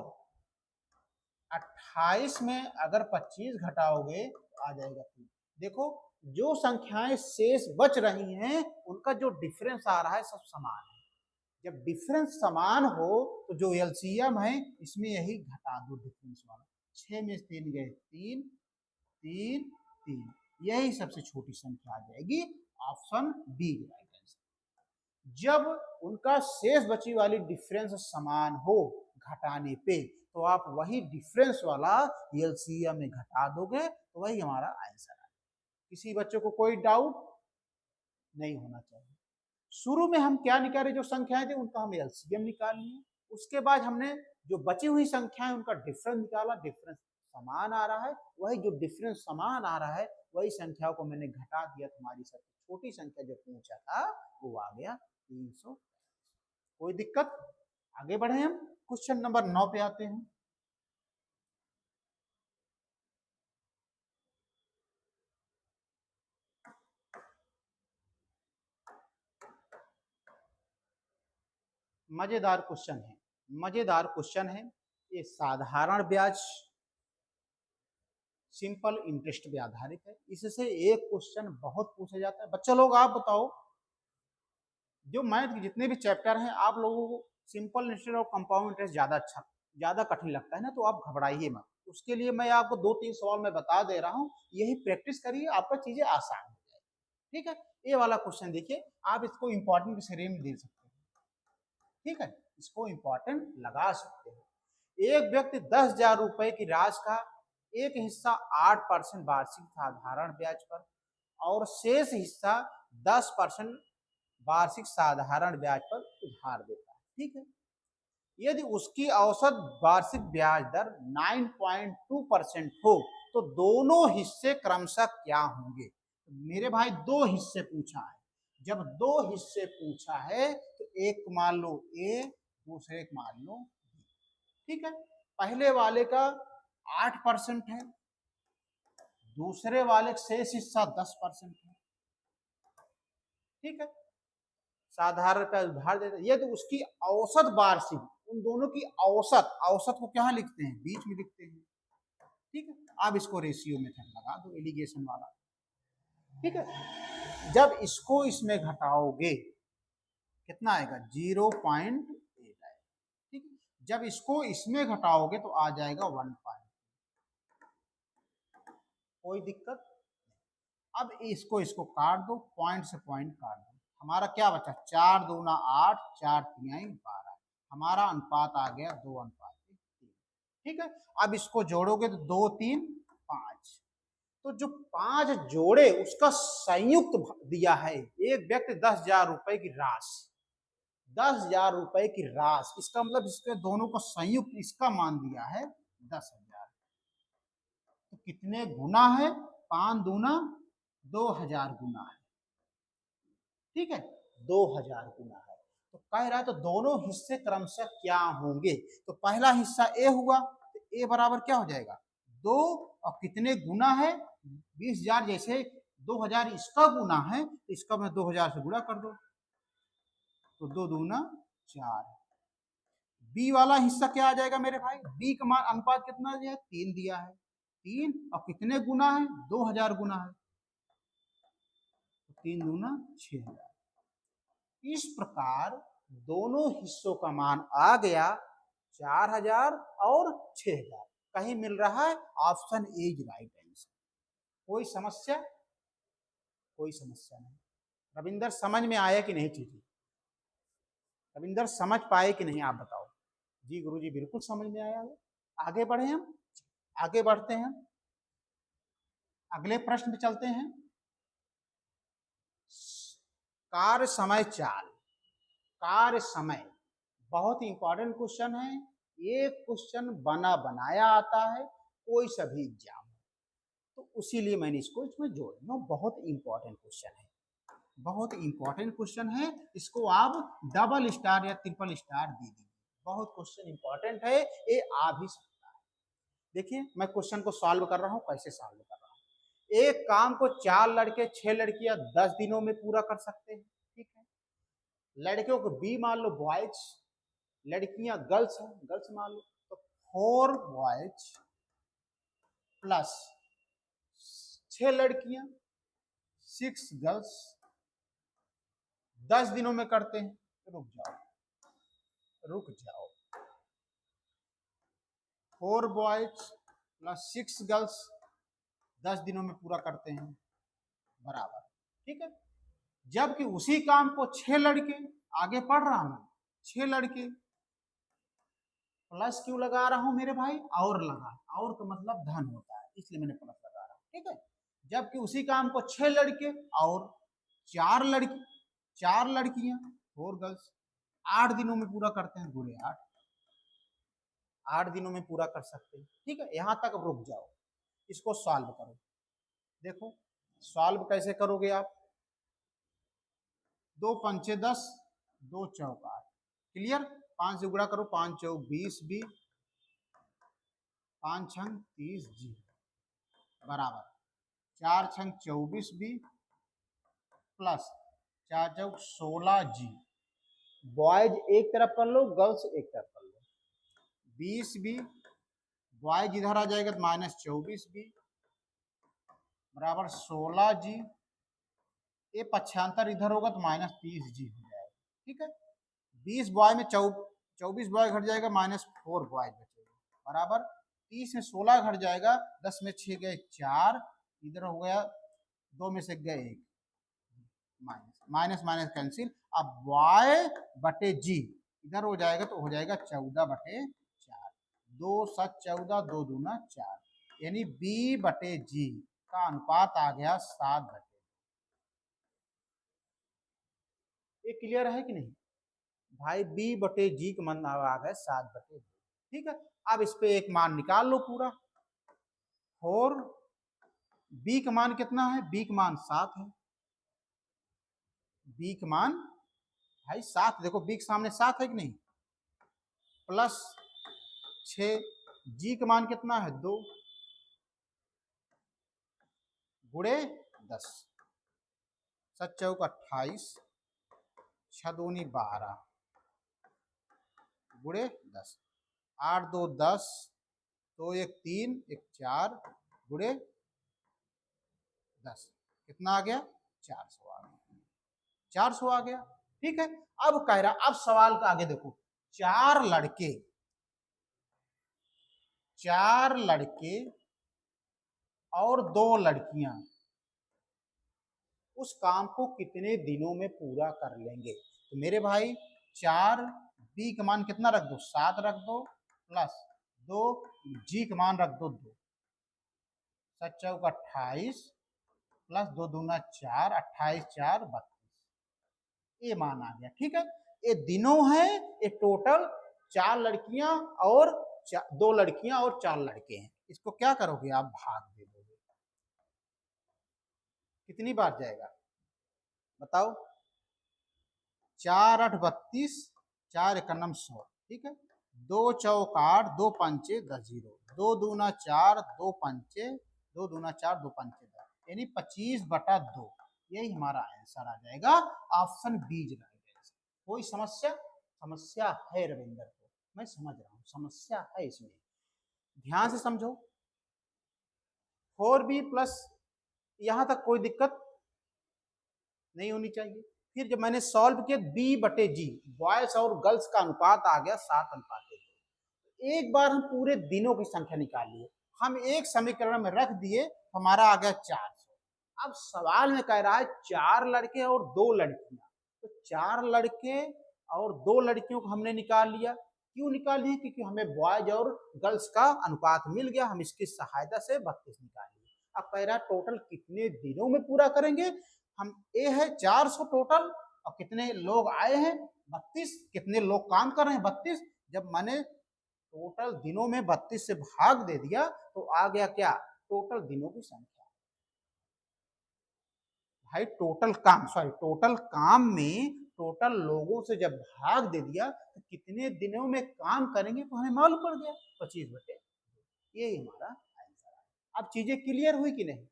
28 में अगर 25 घटाओगे तो आ जाएगा 3। देखो जो संख्याएं शेष बच रही हैं उनका जो डिफरेंस आ रहा है सब समान है। जब डिफरेंस समान हो तो जो एलसीएम है इसमें यही घटा दो डिफरेंस वाला। 6 में 3 गए 3 3 3, यही सबसे छोटी संख्या आ जाएगी, ऑप्शन बी राइट आंसर। जब उनका शेष बची वाली डिफरेंस समान हो घटाने पे तो आप वही डिफरेंस वाला एलसीएम में घटा दोगे तो वही हमारा आंसर है। किसी बच्चों को कोई डाउट नहीं होना चाहिए। शुरू में हम क्या निकाले, जो संख्याएं थी उनका हम एलसीएम निकाल लिए, उसके बाद हमने जो बची हुई संख्याएं उनका डिफरेंस निकाला, डिफरेंस समान आ रहा है, वही जो डिफरेंस समान आ रहा है वही संख्याओं को मैंने घटा दिया, तुम्हारी सबसे छोटी संख्या जो पूछा था वो आ गया 300। कोई दिक्कत? आगे बढ़े हम क्वेश्चन नंबर 9 पे आते हैं। मजेदार क्वेश्चन है, मजेदार क्वेश्चन है ये। साधारण ब्याज सिंपल इंटरेस्ट पे आधारित है। इससे एक क्वेश्चन बहुत पूछा जाता है। बच्चा लोग आप बताओ, जो मैथ के जितने भी चैप्टर हैं आप लोगों को सिंपल इंटरेस्ट और कंपाउंड इंटरेस्ट ज्यादा कठिन लगता है ना, तो आप घबराइए मत। उसके लिए मैं आपको 2-3 सवाल मैं बता दे रहा हूँ, यही प्रैक्टिस करिए, आपका चीजें आसान हो जाए। ठीक है, ये वाला क्वेश्चन देखिए, आप इसको इंपॉर्टेंट के श्रेणी में दे सकते हैं। ठीक है, इसको इंपॉर्टेंट लगा सकते हैं। एक व्यक्ति 10,000 रुपए की राशि का एक हिस्सा 8% वार्षिक साधारण ब्याज पर और शेष हिस्सा 10% वार्षिक साधारण ब्याज पर उधार देता है। ठीक है, यदि उसकी औसत वार्षिक ब्याज दर 9.2% हो तो दोनों हिस्से क्रमशः क्या होंगे? मेरे भाई दो हिस्से पूछा है। जब दो हिस्से पूछा है तो एक मान लो ए, दूसरे एक मान लो बी। ठीक है, पहले वाले का 8% है, दूसरे वाले शेष हिस्सा 10% है। ठीक है, साधारण का उधार देते, ये तो उसकी औसत वार्षिक, उन दोनों की औसत, औसत को क्या लिखते हैं बीच में लिखते हैं। ठीक है, अब इसको रेशियो मेथड लगा दो एलिगेशन वाला। ठीक है, जब इसको इसमें घटाओगे कितना आएगा 0.8 आएगा। ठीक है, जब इसको इसमें घटाओगे तो आ जाएगा 1 पॉइंट। कोई दिक्कत? अब इसको इसको काट दो, पॉइंट से पॉइंट काट दो, हमारा क्या बचा 4 दूना 8, 4 तिहाई 12, हमारा अनुपात आ गया 2:3। ठीक है, अब इसको जोड़ोगे तो 2 3 5, तो जो 5 जोड़े उसका संयुक्त दिया है। एक व्यक्ति 10,000 रुपए की राशि, 10,000 रुपए की राशि, इसका मतलब इसके दोनों का संयुक्त इसका मान दिया है 10,000। तो कितने गुना है 5 दूना 2,000 गुना है। ठीक है, 2,000 गुना है। तो कह रहा है तो दोनों हिस्से क्रमशः क्या होंगे? तो पहला हिस्सा ए हुआ, तो ए बराबर क्या हो जाएगा 2, और कितने गुना है 20,000, जैसे 2,000 इसका गुना है तो इसका मैं 2,000 से गुणा कर दो, तो 2 दूना 4। बी वाला हिस्सा क्या आ जाएगा मेरे भाई, बी का मान अनुपात कितना दिया है 3 दिया है, 3 और कितने गुना है, 2000 गुना है, तो 3 दूना 6000। इस प्रकार दोनों हिस्सों का मान आ गया 4000 और 6000। कहीं मिल रहा है, option A is right answer. कोई समस्या? कोई समस्या नहीं। रविंदर समझ में आया कि नहीं चीजें? रविंदर समझ पाए कि नहीं, आप बताओ। जी गुरुजी बिल्कुल समझ में आया है। आगे बढ़े हम, आगे बढ़ते हैं, अगले प्रश्न पे चलते हैं। कार्य समय चाल, कार्य समय बहुत इंपॉर्टेंट क्वेश्चन है। ये क्वेश्चन बना बनाया आता है कोई सभी एग्जाम, तो उसीलिए मैंने इसको इसमें जोड़ दिया। बहुत इंपॉर्टेंट क्वेश्चन है, बहुत इंपॉर्टेंट क्वेश्चन है। इसको आप डबल स्टार या ट्रिपल स्टार दे दीजिए। बहुत क्वेश्चन इंपॉर्टेंट है, ये आ भी सकता है। देखिए मैं क्वेश्चन को सॉल्व कर रहा हूँ, कैसे सॉल्व कर रहा हूँ। एक काम को 4 लड़के 6 लड़कियां 10 दिनों में पूरा कर सकते हैं, ठीक है। लड़कियों को बी मान लो बॉयज, लड़कियां गर्ल्स हैं, गर्ल्स मान लो, तो 4 बॉयज प्लस 6 लड़कियां 6 गर्ल्स 10 दिनों में करते हैं। तो रुक जाओ, रुक जाओ, 4 बॉयज प्लस 6 गर्ल्स 10 दिनों में पूरा करते हैं, बराबर, ठीक है। जबकि उसी काम को 6 लड़के, आगे पढ़ रहा हूं, 6 लड़के, प्लस क्यों लगा रहा हूं मेरे भाई, और लगा, और तो मतलब धन होता है, इसलिए मैंने प्लस लगा रहा हूं, ठीक है। जबकि उसी काम को 6 लड़के और 4 लड़की, 4 लड़कियां 4 गर्ल्स 8 दिनों में पूरा करते हैं, गुणे 8, 8 दिनों में पूरा कर सकते हैं, ठीक है। यहां तक रुक जाओ, इसको सॉल्व करो। देखो सॉल्व कैसे करोगे आप, 2 पंचे 10, 2 चौक 8, क्लियर। 5 से गुणा करो, 5 चौक 20 भी, 5 छंग 30 जी, बराबर 4 छंग 24 भी प्लस 4 चौक 16 जी। बॉयज एक तरफ कर लो, गर्ल्स एक तरफ कर लो, 20 भी, बॉयज इधर आ जाएगा तो माइनस 24 भी बराबर 16 जी। ये पक्षांतर इधर होगा तो माइनस 30 जी हो जाएगा, ठीक है। 20 बॉय में 24 बॉय घट जाएगा, माइनस 4 बॉय बचेगा, बराबर 30 में 16 घट जाएगा, 10 में 6 गए 4, इधर हो गया 2 में से गए 1, माइनस माइनस माइनस कैंसिल। अब y बटे जी इधर हो जाएगा तो हो जाएगा 14 बटे 4, 2 7 14, 2 दूना 4, यानी b बटे जी का अनुपात आ गया 7 बटे। ये क्लियर है कि नहीं भाई, b बटे जी का मान आ गया 7 बटे, ठीक है। अब इस पे एक मान निकाल लो पूरा, 4, b का मान कितना है, b का मान 7 है, b का मान भाई 7, देखो b के सामने 7 है कि नहीं, प्लस 6, जी का मान कितना है 2, गुणे 10, 7 चौक 28, 6 दूनी 12, गुणे 10, 8 2 10, 2 1 3 1 4, गुणे 10, कितना आ गया 400 आ गया, 400 आ गया, ठीक है। अब कह रहा, अब सवाल का आगे देखो, 4 लड़के, 4 लड़के और 2 लड़कियां उस काम को कितने दिनों में पूरा कर लेंगे। तो मेरे भाई 4 बी का मान कितना रख दो, 7 रख दो, प्लस 2 जी का मान रख दो 2, 7 चौक 28 प्लस 2 दूना 4, 28 4 32, ये मान आ गया, ठीक है। ये दिनों है, ये टोटल 4 लड़कियां और 2 लड़कियां और 4 लड़के हैं। इसको क्या करोगे आप, भाग दे दोगे, कितनी बार जाएगा बताओ, 4 8 32, 4 एकन्नम 100, ठीक है। 2 चौक 8, 2 पंचे 10 जीरो, 2 दूना 4, 2 पंचे 2 दूना 4, 2 पंचे 10, यानी 25 बटा 2, यही हमारा आंसर आ जाएगा, ऑप्शन बी राइट आंसर। कोई समस्या? समस्या है रविंदर को, मैं समझ रहा हूँ, समस्या है इसमें, ध्यान से समझो। 4b प्लस, यहाँ तक कोई दिक्कत नहीं होनी चाहिए। फिर जब मैंने सॉल्व किया b/g, बॉयज और गर्ल्स का अनुपात आ गया 7:1। एक बार हम पूरे दिनों की संख्या निकाल लिए, हम एक समीकरण में रख दिए, हमारा आ गया 400। अब सवाल में कह रहा है 4 लड़के और 2 लड़कियां, तो 4 लड़के और 2 लड़कियों को हमने निकाल लिया। क्यों निकाल लिए? क्योंकि हमें बॉयज और गर्ल्स का अनुपात मिल गया, हम इसकी सहायता से 32 निकाल लिए। अब कह रहा है टोटल कितने दिनों में पूरा करेंगे। हम ए है 400 टोटल, और कितने लोग आए हैं 32, कितने लोग काम कर रहे हैं 32। जब मैंने टोटल दिनों में 32 से भाग दे दिया तो आ गया क्या? टोटल दिनों की संख्या। भाई टोटल काम में टोटल लोगों से जब भाग दे दिया तो कितने दिनों में काम करेंगे तो हमें मालूम पड़ गया 25/2। यही हमारा आंसर है। अब चीजें क्लियर हुई कि नहीं?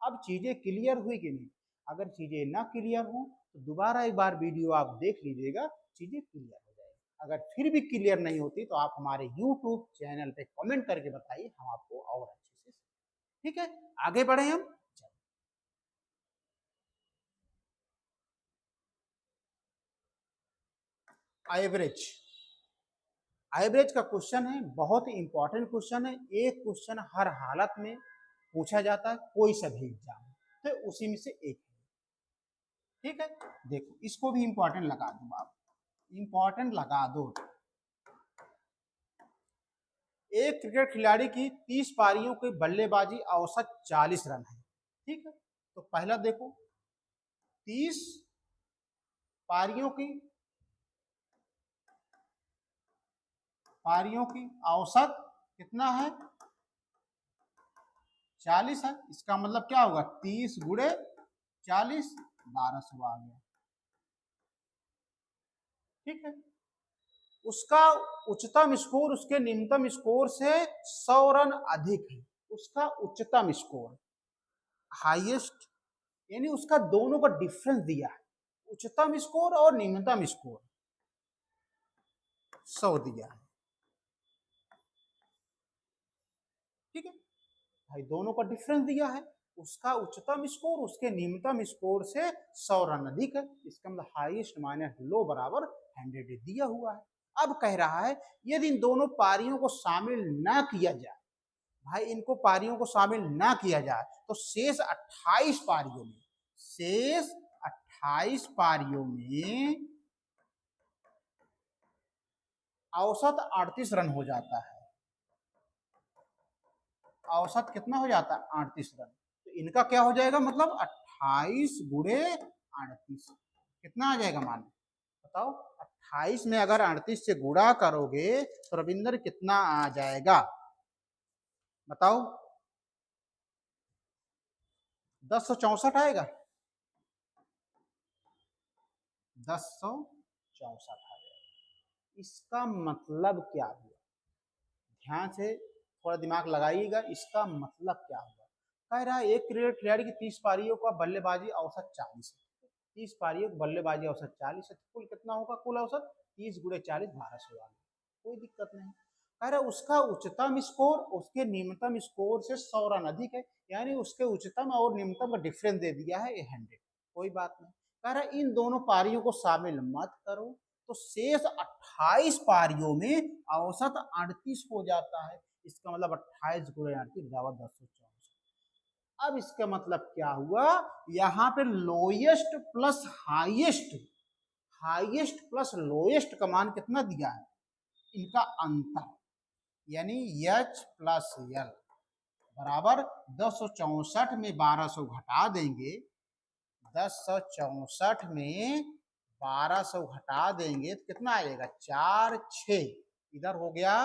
अब चीजें क्लियर हुई कि नहीं? अगर चीजें ना क्लियर हो तो दोबारा एक बार वीडियो आप देख लीजिएगा, चीजें क्लियर हो जाएगी। अगर फिर भी क्लियर नहीं होती तो आप हमारे यूट्यूब चैनल पे कमेंट करके बताइए, हम आपको और अच्छे से, ठीक है, आगे बढ़े हम। एवरेज, एवरेज का क्वेश्चन है, बहुत ही इंपॉर्टेंट क्वेश्चन है। एक क्वेश्चन हर हालत में पूछा जाता है, कोई सा भी एग्जाम, तो उसी में से एक है, ठीक है। देखो इसको भी इंपॉर्टेंट लगा दो आप, इंपॉर्टेंट लगा दो। एक क्रिकेट खिलाड़ी की 30 पारियों की बल्लेबाजी औसत 40 रन है, ठीक है। तो पहला देखो 30 पारियों की औसत कितना है? 40 है। इसका मतलब क्या होगा? 30 गुणे 40, 1200 आ गया, ठीक है। उसका उच्चतम स्कोर उसके निम्नतम स्कोर से 100 रन अधिक है। उसका उच्चतम स्कोर, हाईएस्ट, यानी उसका दोनों का डिफरेंस दिया है, उच्चतम स्कोर और निम्नतम स्कोर 100 दिया है, ठीक है भाई। दोनों का डिफरेंस दिया है, उसका उच्चतम स्कोर उसके निम्नतम स्कोर से 100 रन अधिक है। इसका मतलब हाईएस्ट माइनस लो बराबर 100 दिया हुआ है। अब कह रहा है यदि इन दोनों पारियों को शामिल ना किया जाए, भाई इनको पारियों को शामिल ना किया जाए तो शेष 28 पारियों में, शेष 28 पारियों में औसत 38 रन हो जाता है। औसत कितना हो जाता है? 38 रन। तो इनका क्या हो जाएगा? मतलब 28 गुणे 38 कितना आ जाएगा? मान बताओ, 28 में अगर 38 से गुणा करोगे तो रविंद्र कितना आ जाएगा? बताओ, 1064 आएगा, 1064 आ जाएगा। इसका मतलब क्या हुआ? ध्यान से थोड़ा दिमाग लगाइएगा, इसका मतलब क्या हुआ? कह रहा है एक क्रिकेट खिलाड़ी की 30 पारियों का बल्लेबाजी औसत 40 है। 30 पारियों की बल्लेबाजी औसत 40 है, कुल कितना होगा? कुल औसत 30 गुणे 40, 1200 आ गया, कोई दिक्कत नहीं। कह रहा है उसका उच्चतम स्कोर उसके निम्नतम स्कोर से 100 रन अधिक है, यानी उसके उच्चतम और निम्नतम का डिफरेंस दे दिया है 100, कोई बात नहीं। कह रहा है इन दोनों पारियों को शामिल मत करो, तो शेष 28 पारियों में औसत 38 हो जाता है। इसका मतलब 28 गुणे 38 बराबर 1064। अब इसका मतलब क्या हुआ? यहाँ पे lowest plus highest, highest plus lowest का मान कितना दिया है? इनका अंतर, यानी H प्लस L बराबर 1064 में 1200 घटा देंगे, 1064 में 1200 घटा देंगे तो कितना आएगा? 4 6, इधर हो गया,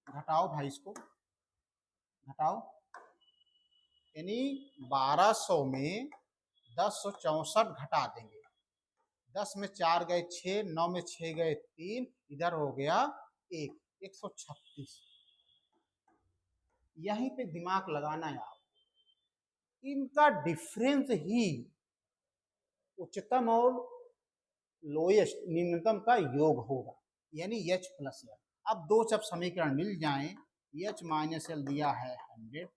घटाओ भाई इसको, घटाओ, यानी 1200 में 1064 घटा देंगे, 10 में 4 गए 6, 9 में 6 गए 3, इधर हो गया 1, 136। यहीं पे दिमाग लगाना है आप, इनका डिफरेंस ही उच्चतम और लोएस्ट निम्नतम का योग होगा, यानी H प्लस L। अब दो जब समीकरण मिल जाएं, एच माइनस एल दिया है 100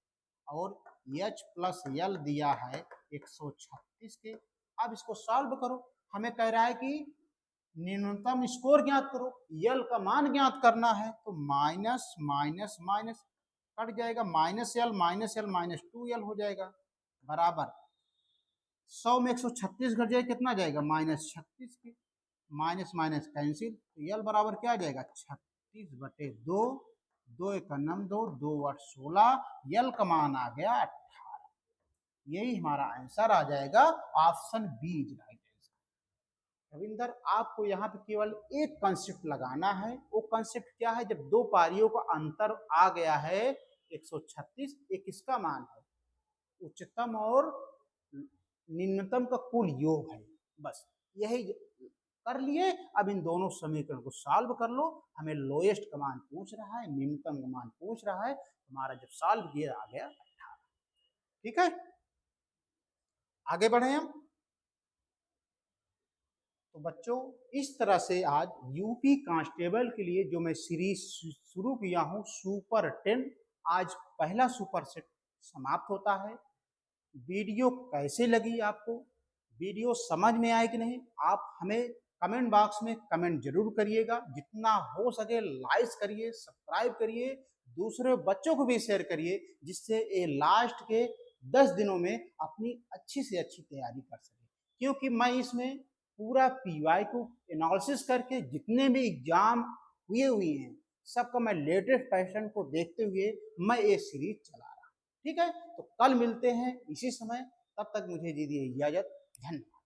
और एच प्लस एल दिया है 136 के। अब इसको सॉल्व करो। हमें कह रहा है कि न्यूनतम स्कोर ज्ञात करो, यल का मान ज्ञात करना है, तो माइनस माइनस माइनस कट जाएगा, माइनस एल माइनस 2 एल हो जाएगा, बराबर 100 में 136 घट जाएगा, कितना जाएगा माइनस 36 के, माइनस माइनस कैंसिल, तो यल बराबर क्या आ जाएगा 36/2, 2 एक नम 2, 2 8 16, यल का मान आ गया 18। यही हमारा आंसर आ जाएगा, option B is right answer. Ravinder, आपको यहाँ पे केवल एक कंसेप्ट लगाना है। वो कंसेप्ट क्या है? जब दो पारियों का अंतर आ गया है 136, एक इसका मान है, उच्चतम और निम्नतम का कुल योग है, बस यही कर लिए। अब इन दोनों समीकरण को सॉल्व कर लो। हमें लोएस्ट का मान पूछ रहा है, निम्नतम का मान पूछ रहा है, हमारा जब सॉल्व किया आ गया 18। ठीक है, आगे बढ़े हम। तो बच्चों, इस तरह से आज यूपी कांस्टेबल के लिए जो मैं सीरीज शुरू किया हूं सुपर 10, आज पहला सुपर सेट समाप्त होता है। वीडियो कैसे लगी आपको, वीडियो समझ में आए कि नहीं, आप हमें कमेंट बॉक्स में कमेंट जरूर करिएगा। जितना हो सके लाइक करिए, सब्सक्राइब करिए, दूसरे बच्चों को भी शेयर करिए, जिससे ये लास्ट के 10 दिनों में अपनी अच्छी से अच्छी तैयारी कर सके। क्योंकि मैं इसमें पूरा पीवाई को एनालिसिस करके जितने भी एग्जाम हुए हैं सबका मैं लेटेस्ट पैटर्न को देखते हुए मैं ये सीरीज चला रहा हूँ। ठीक है, तो कल मिलते हैं इसी समय, तब तक मुझे दीजिए इजाजत, धन्यवाद।